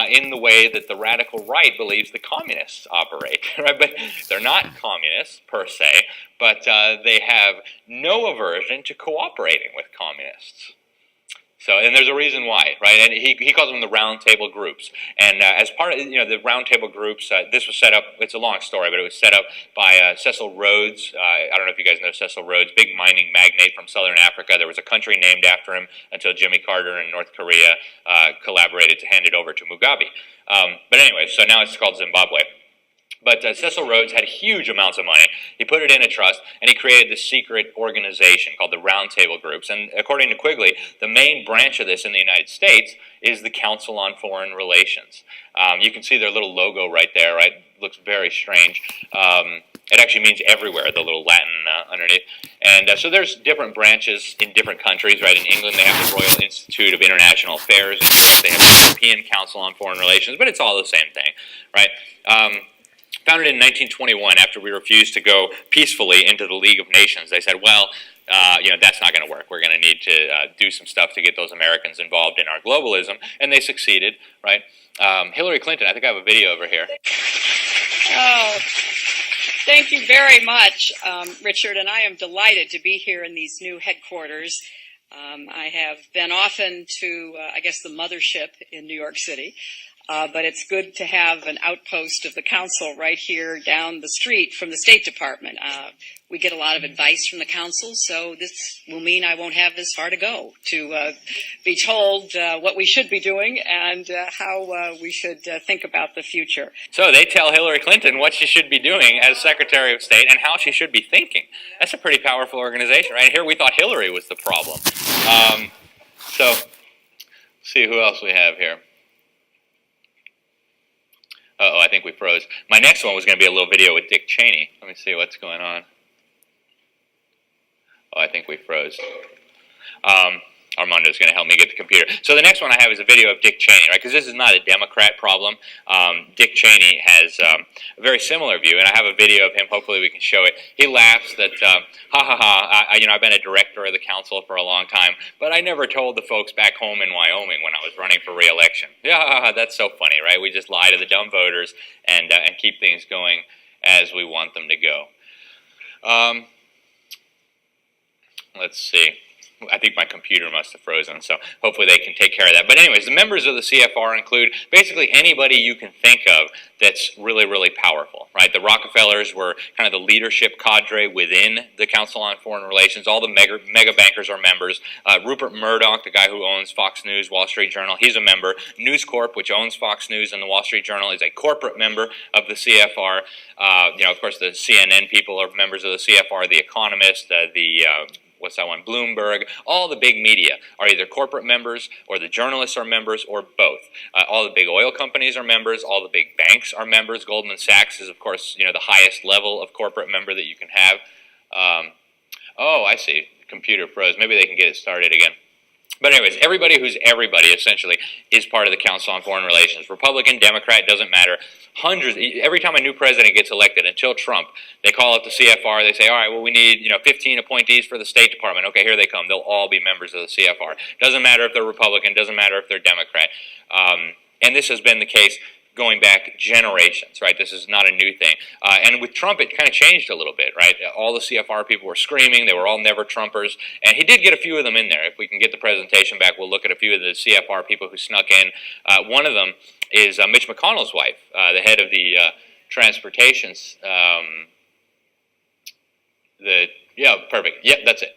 in the way that the radical right believes the communists operate. Right? But they're not communists, per se, but they have no aversion to cooperating with communists. So, and there's a reason why, right? And he calls them the round table groups. And as part of, the round table groups, this was set up, it's a long story, but it was set up by Cecil Rhodes. I don't know if you guys know Cecil Rhodes, big mining magnate from southern Africa. There was a country named after him until Jimmy Carter in North Korea collaborated to hand it over to Mugabe. But anyway, so now it's called Zimbabwe. But Cecil Rhodes had huge amounts of money. He put it in a trust, and he created this secret organization called the Round Table Groups. And according to Quigley, the main branch of this in the United States is the Council on Foreign Relations. You can see their little logo right there, right? It looks very strange. It actually means everywhere, the little Latin underneath. And so there's different branches in different countries, right? In England, they have the Royal Institute of International Affairs. In Europe, they have the European Council on Foreign Relations, but it's all the same thing, right? Founded in 1921 after we refused to go peacefully into the League of Nations. They said, well, that's not going to work. We're going to need to do some stuff to get those Americans involved in our globalism. And they succeeded, right? Hillary Clinton, I think I have a video over here. Oh, thank you very much, Richard. And I am delighted to be here in these new headquarters. I have been often to, the mothership in New York City. But it's good to have an outpost of the council right here down the street from the State Department. We get a lot of advice from the council, so this will mean I won't have as far to go to be told what we should be doing and how we should think about the future. So they tell Hillary Clinton what she should be doing as Secretary of State and how she should be thinking. That's a pretty powerful organization, right? Here we thought Hillary was the problem. So let's see who else we have here. Uh-oh, I think we froze. My next one was going to be a little video with Dick Cheney. Let me see what's going on. Oh, I think we froze. Armando's going to help me get the computer. So the next one I have is a video of Dick Cheney, right? Because this is not a Democrat problem. Dick Cheney has a very similar view, and I have a video of him. Hopefully we can show it. He laughs that, I've been a director of the council for a long time, but I never told the folks back home in Wyoming when I was running for re-election. Yeah, that's so funny, right? We just lie to the dumb voters and keep things going as we want them to go. Let's see. I think my computer must have frozen, so hopefully they can take care of that. But anyways, the members of the CFR include basically anybody you can think of that's really, really powerful, right? The Rockefellers were kind of the leadership cadre within the Council on Foreign Relations. All the mega bankers are members. Rupert Murdoch, the guy who owns Fox News, Wall Street Journal, he's a member. News Corp, which owns Fox News and the Wall Street Journal, is a corporate member of the CFR. Of course, the CNN people are members of the CFR, The Economist, Bloomberg, all the big media are either corporate members or the journalists are members or both. All the big oil companies are members, all the big banks are members. Goldman Sachs is, of course, the highest level of corporate member that you can have. I see. The computer froze. Maybe they can get it started again. But anyways, everybody who's everybody, essentially, is part of the Council on Foreign Relations. Republican, Democrat, doesn't matter. Hundreds, every time a new president gets elected, until Trump, they call up the CFR, they say, all right, well, we need 15 appointees for the State Department. Okay, here they come. They'll all be members of the CFR. Doesn't matter if they're Republican, doesn't matter if they're Democrat. And this has been the case going back generations, right? This is not a new thing. And with Trump, it kind of changed a little bit, right? All the CFR people were screaming. They were all never Trumpers. And he did get a few of them in there. If we can get the presentation back, we'll look at a few of the CFR people who snuck in. One of them is Mitch McConnell's wife, the head of the transportation. Perfect. Yep, that's it.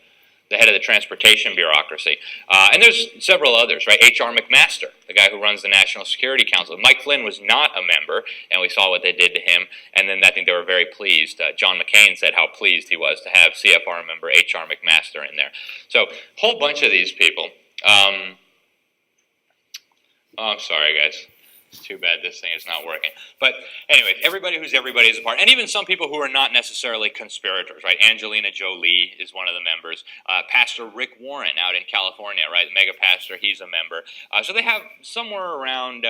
The head of the transportation bureaucracy. And there's several others, right? H.R. McMaster, the guy who runs the National Security Council. Mike Flynn was not a member, and we saw what they did to him. And then I think they were very pleased. John McCain said how pleased he was to have CFR member H.R. McMaster in there. So a whole bunch of these people. I'm sorry, guys. It's too bad this thing is not working. But anyway, everybody who's everybody is a part. And even some people who are not necessarily conspirators, right? Angelina Jolie is one of the members. Pastor Rick Warren out in California, right? Mega pastor, he's a member. So they have somewhere around,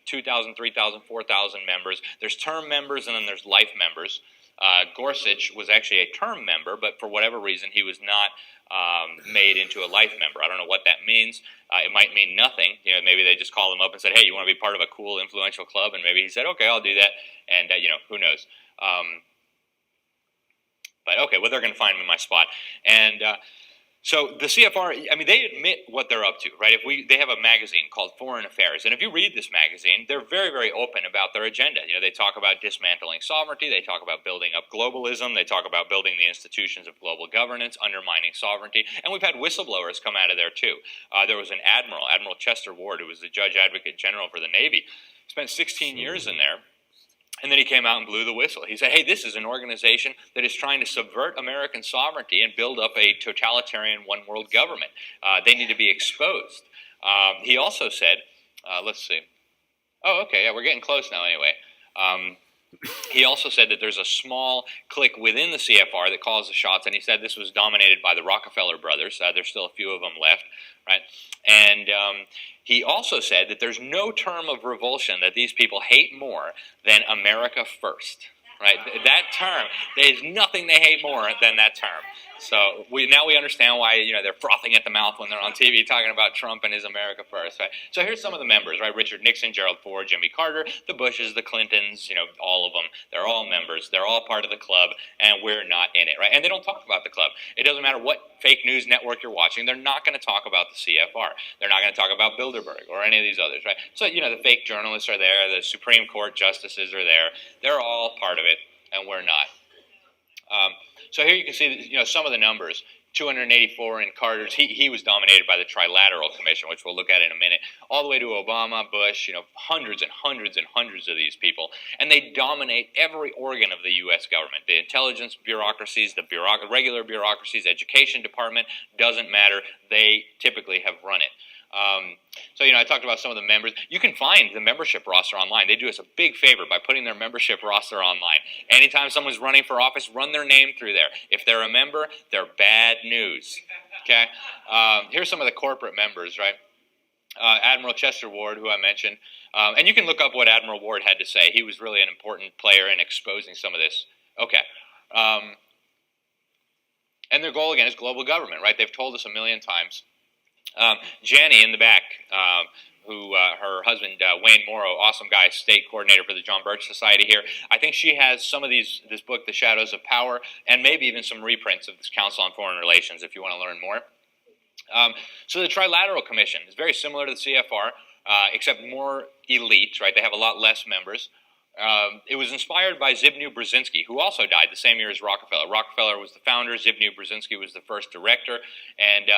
2,000, 3,000, 4,000 members. There's term members and then there's life members. Gorsuch was actually a term member, but for whatever reason, he was not made into a life member. I don't know what that means. It might mean nothing. Maybe they just called him up and said, hey, you want to be part of a cool, influential club? And maybe he said, okay, I'll do that. And, who knows? But, okay, well, they're going to find me in my spot. And so the CFR, they admit what they're up to, right? They have a magazine called Foreign Affairs, and if you read this magazine, they're very, very open about their agenda. They talk about dismantling sovereignty, they talk about building up globalism, they talk about building the institutions of global governance, undermining sovereignty, and we've had whistleblowers come out of there too. There was an Admiral Chester Ward, who was the Judge Advocate General for the Navy, spent 16 years in there. And then he came out and blew the whistle. He said, hey, this is an organization that is trying to subvert American sovereignty and build up a totalitarian one-world government. They need to be exposed. He also said, let's see. Oh, okay, yeah, we're getting close now anyway. He also said that there's a small clique within the CFR that calls the shots, and he said this was dominated by the Rockefeller brothers. There's still a few of them left, right? And he also said that there's no term of revulsion that these people hate more than America first, right? That term, there's nothing they hate more than that term. So now we understand why they're frothing at the mouth when they're on TV talking about Trump and his America first, right? So here's some of the members, right? Richard Nixon, Gerald Ford, Jimmy Carter, the Bushes, the Clintons, all of them. They're all members. They're all part of the club, and we're not in it, right? And they don't talk about the club. It doesn't matter what fake news network you're watching. They're not going to talk about the CFR. They're not going to talk about Bilderberg or any of these others, right? So the fake journalists are there. The Supreme Court justices are there. They're all part of it, and we're not. So here you can see, some of the numbers. 284 in Carter's. He was dominated by the Trilateral Commission, which we'll look at in a minute, all the way to Obama, Bush, hundreds and hundreds and hundreds of these people. And they dominate every organ of the U.S. government. The intelligence bureaucracies, the regular bureaucracies, education department, doesn't matter. They typically have run it. So I talked about some of the members. You can find the membership roster online. They do us a big favor by putting their membership roster online. Anytime someone's running for office, run their name through there. If they're a member, they're bad news. Okay? Here's some of the corporate members, right? Admiral Chester Ward, who I mentioned. And you can look up what Admiral Ward had to say. He was really an important player in exposing some of this. Okay. And their goal, again, is global government, right? They've told us a million times. Janie in the back, who her husband, Wayne Morrow, awesome guy, state coordinator for the John Birch Society here. I think she has some of this book, The Shadows of Power, and maybe even some reprints of this Council on Foreign Relations if you want to learn more. So the Trilateral Commission is very similar to the CFR, except more elite, right? They have a lot less members. It was inspired by Zbigniew Brzezinski, who also died the same year as Rockefeller. Rockefeller was the founder, Zbigniew Brzezinski was the first director, and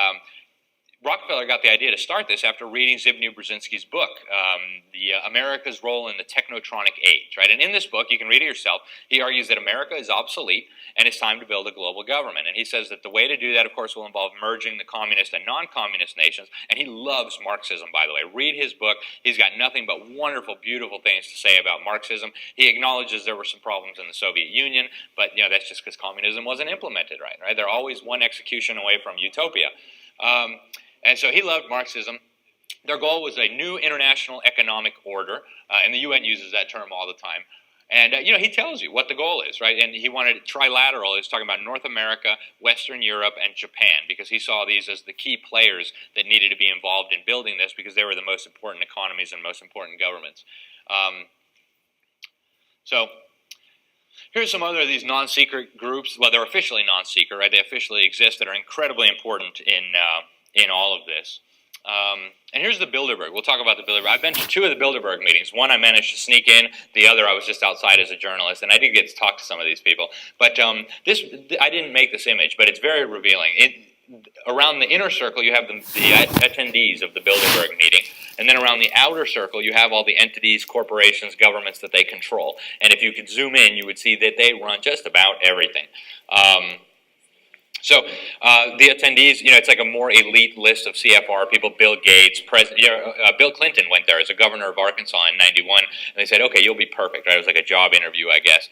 Rockefeller got the idea to start this after reading Zbigniew Brzezinski's book, America's Role in the Technotronic Age, right? And in this book, you can read it yourself, he argues that America is obsolete and it's time to build a global government. And he says that the way to do that, of course, will involve merging the communist and non-communist nations. And he loves Marxism, by the way. Read his book. He's got nothing but wonderful, beautiful things to say about Marxism. He acknowledges there were some problems in the Soviet Union, but that's just because communism wasn't implemented right? They're always one execution away from utopia. And so he loved Marxism. Their goal was a new international economic order, and the UN uses that term all the time. And, he tells you what the goal is, right? And he wanted trilateral. He was talking about North America, Western Europe, and Japan, because he saw these as the key players that needed to be involved in building this because they were the most important economies and most important governments. So here's some other of these non-secret groups. Well, they're officially non-secret, right? They officially exist that are incredibly important in all of this. And here's the Bilderberg. We'll talk about the Bilderberg. I've been to 2 of the Bilderberg meetings. One I managed to sneak in. The other I was just outside as a journalist, and I did get to talk to some of these people. But I didn't make this image, but it's very revealing. Around the inner circle, you have the attendees of the Bilderberg meeting, and then around the outer circle, you have all the entities, corporations, governments that they control. And if you could zoom in, you would see that they run just about everything. So the attendees, it's like a more elite list of CFR people. Bill Gates, Bill Clinton went there as a governor of Arkansas in '91, and they said, "Okay, you'll be perfect." Right? It was like a job interview, I guess.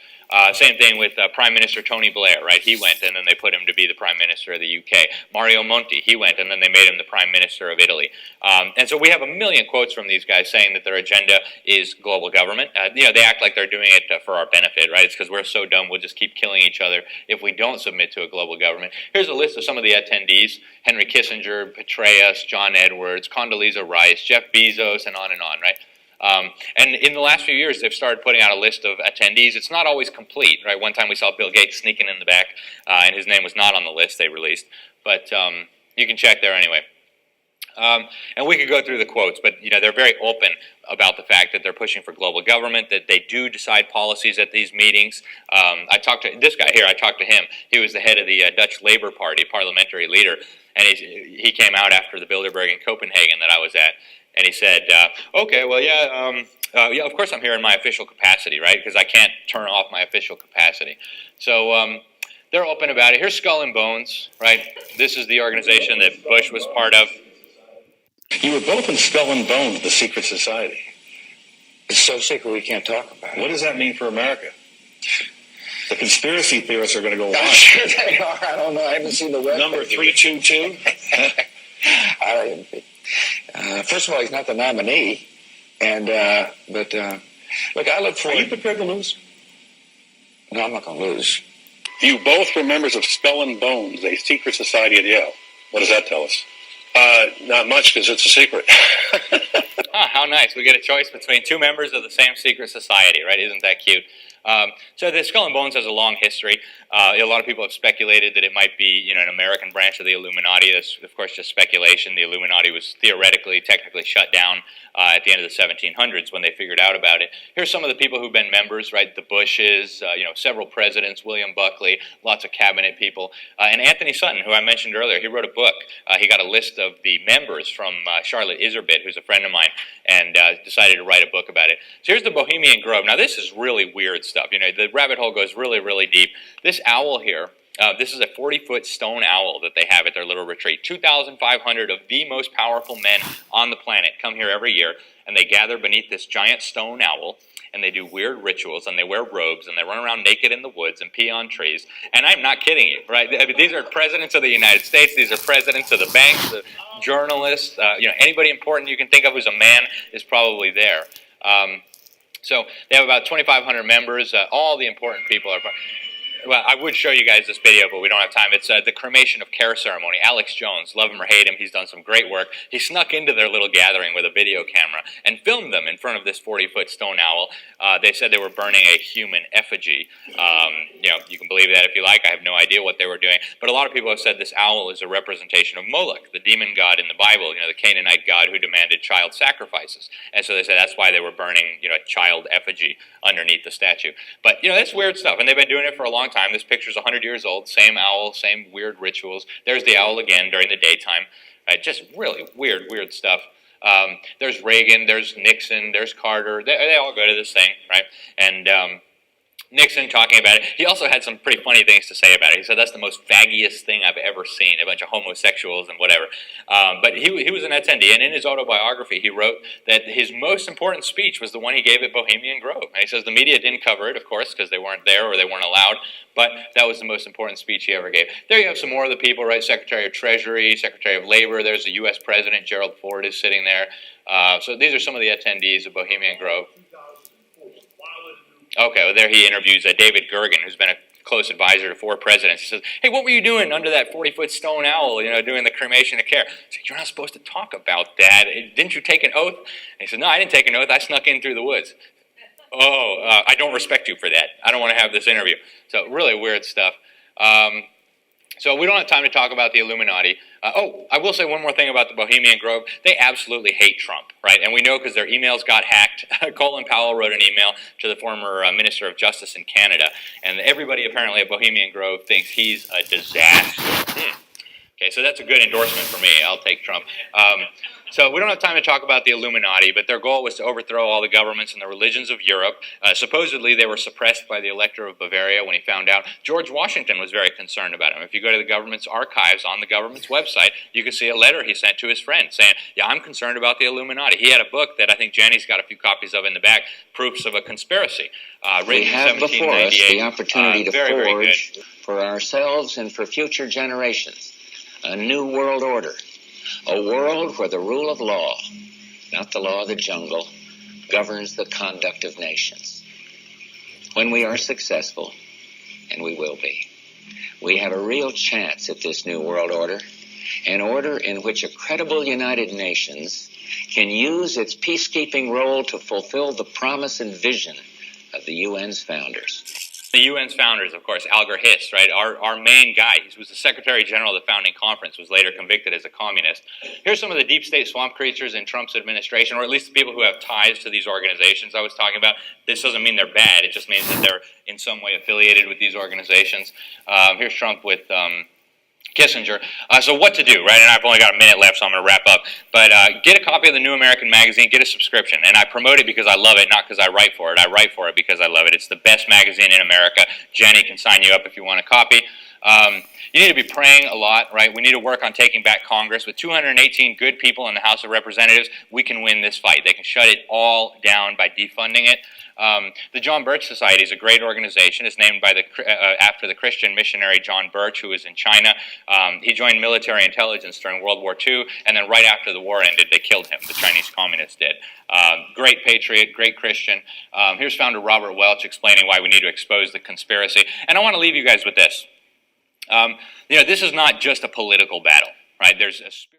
Same thing with Prime Minister Tony Blair, right? He went, and then they put him to be the Prime Minister of the UK. Mario Monti, he went, and then they made him the Prime Minister of Italy. And so we have a million quotes from these guys saying that their agenda is global government. They act like they're doing it for our benefit, right? It's because we're so dumb, we'll just keep killing each other if we don't submit to a global government. Here's a list of some of the attendees: Henry Kissinger, Petraeus, John Edwards, Condoleezza Rice, Jeff Bezos, and on, right? And in the last few years, they've started putting out a list of attendees. It's not always complete, right? One time we saw Bill Gates sneaking in the back, and his name was not on the list they released. But you can check there anyway. And we could go through the quotes, but they're very open about the fact that they're pushing for global government, that they do decide policies at these meetings. I talked to this guy here. I talked to him. He was the head of the Dutch Labour Party, parliamentary leader, and he came out after the Bilderberg in Copenhagen that I was at. And he said, okay, well, yeah, of course I'm here in my official capacity, right? Because I can't turn off my official capacity. So they're open about it. Here's Skull and Bones, right? This is the organization that Bush was part of. You were both in Skull and Bones, the secret society. It's so secret we can't talk about it. What does that mean for America? The conspiracy theorists are going to go I'm on. sure they are. I don't know. I haven't seen the web. Number 322? First of all, he's not the nominee, and look, I look for. Are you prepared to lose? No, I'm not going to lose. You both were members of Skull and Bones, a secret society at Yale. What does that tell us? Not much, because it's a secret. How nice. We get a choice between 2 members of the same secret society, right? Isn't that cute? So the Skull and Bones has a long history. A lot of people have speculated that it might be, an American branch of the Illuminati. That's, of course, just speculation. The Illuminati was technically shut down at the end of the 1700s when they figured out about it. Here's some of the people who've been members, right? The Bushes, several presidents, William Buckley, lots of cabinet people, and Anthony Sutton, who I mentioned earlier. He wrote a book. He got a list of the members from Charlotte Iserbyt, who's a friend of mine, and decided to write a book about it. So here's the Bohemian Grove. Now, this is really weird stuff. The rabbit hole goes really, really deep. This owl here, this is a 40-foot stone owl that they have at their little retreat. 2,500 of the most powerful men on the planet come here every year, and they gather beneath this giant stone owl, and they do weird rituals, and they wear robes, and they run around naked in the woods and pee on trees. And I'm not kidding you, right? I mean, these are presidents of the United States. These are presidents of the banks, the journalists. Anybody important you can think of who's a man is probably there. So they have about 2,500 members. All the important people are. Well, I would show you guys this video, but we don't have time. It's the cremation of care ceremony. Alex Jones, love him or hate him, he's done some great work. He snuck into their little gathering with a video camera and filmed them in front of this 40-foot stone owl. They said they were burning a human effigy. You can believe that if you like. I have no idea what they were doing. But a lot of people have said this owl is a representation of Moloch, the demon god in the Bible, the Canaanite god who demanded child sacrifices. And so they said that's why they were burning, a child effigy underneath the statue. But, it's weird stuff. And they've been doing it for a long time. This picture's 100 years old. Same owl, same weird rituals. There's the owl again during the daytime. Right? Just really weird stuff. There's Reagan, there's Nixon, there's Carter. They all go to this thing, right? And Nixon talking about it. He also had some pretty funny things to say about it. He said, that's the most faggiest thing I've ever seen, a bunch of homosexuals and whatever. But he was an attendee, and in his autobiography, he wrote that his most important speech was the one he gave at Bohemian Grove. And he says the media didn't cover it, of course, because they weren't there or they weren't allowed, but that was the most important speech he ever gave. There you have some more of the people, right? Secretary of Treasury, Secretary of Labor. There's the U.S. President, Gerald Ford, is sitting there. So these are some of the attendees of Bohemian Grove. Okay, well, there he interviews David Gergen, who's been a close advisor to 4 presidents. He says, hey, what were you doing under that 40-foot stone owl, doing the cremation of care? He said, you're not supposed to talk about that. Didn't you take an oath? And he said, no, I didn't take an oath. I snuck in through the woods. I don't respect you for that. I don't want to have this interview. So really weird stuff. So we don't have time to talk about the Illuminati. I will say one more thing about the Bohemian Grove. They absolutely hate Trump, right? And we know because their emails got hacked. Colin Powell wrote an email to the former Minister of Justice in Canada, and everybody apparently at Bohemian Grove thinks he's a disaster. Okay, so that's a good endorsement for me. I'll take Trump. So we don't have time to talk about the Illuminati, but their goal was to overthrow all the governments and the religions of Europe. Supposedly, they were suppressed by the Elector of Bavaria when he found out. George Washington was very concerned about him. If you go to the government's archives on the government's website, you can see a letter he sent to his friend saying, yeah, I'm concerned about the Illuminati. He had a book that I think Jenny's got a few copies of in the back, Proofs of a Conspiracy, written We have in before us 1798. the opportunity to very, very forge good. for ourselves and for future generations a new world order, a world where the rule of law, not the law of the jungle, governs the conduct of nations. When we are successful, and we will be, we have a real chance at this new world order, an order in which a credible United Nations can use its peacekeeping role to fulfill the promise and vision of the UN's founders. The UN's founders, of course, Alger Hiss, right? Our main guy. He was the Secretary General of the founding conference, was later convicted as a communist. Here's some of the deep state swamp creatures in Trump's administration, or at least the people who have ties to these organizations I was talking about. This doesn't mean they're bad. It just means that they're in some way affiliated with these organizations. Here's Trump with Kissinger. So what to do, right? And I've only got a minute left, so I'm going to wrap up. But get a copy of the New American Magazine, get a subscription. And I promote it because I love it, not because I write for it. I write for it because I love it. It's the best magazine in America. Jenny can sign you up if you want a copy. You need to be praying a lot, right? We need to work on taking back Congress. With 218 good people in the House of Representatives, we can win this fight. They can shut it all down by defunding it. The John Birch Society is a great organization. It's named by after the Christian missionary John Birch, who was in China. He joined military intelligence during World War II, and then right after the war ended, they killed him. The Chinese communists did. Great patriot, great Christian. Here's founder Robert Welch explaining why we need to expose the conspiracy. And I want to leave you guys with this. This is not just a political battle, right? There's a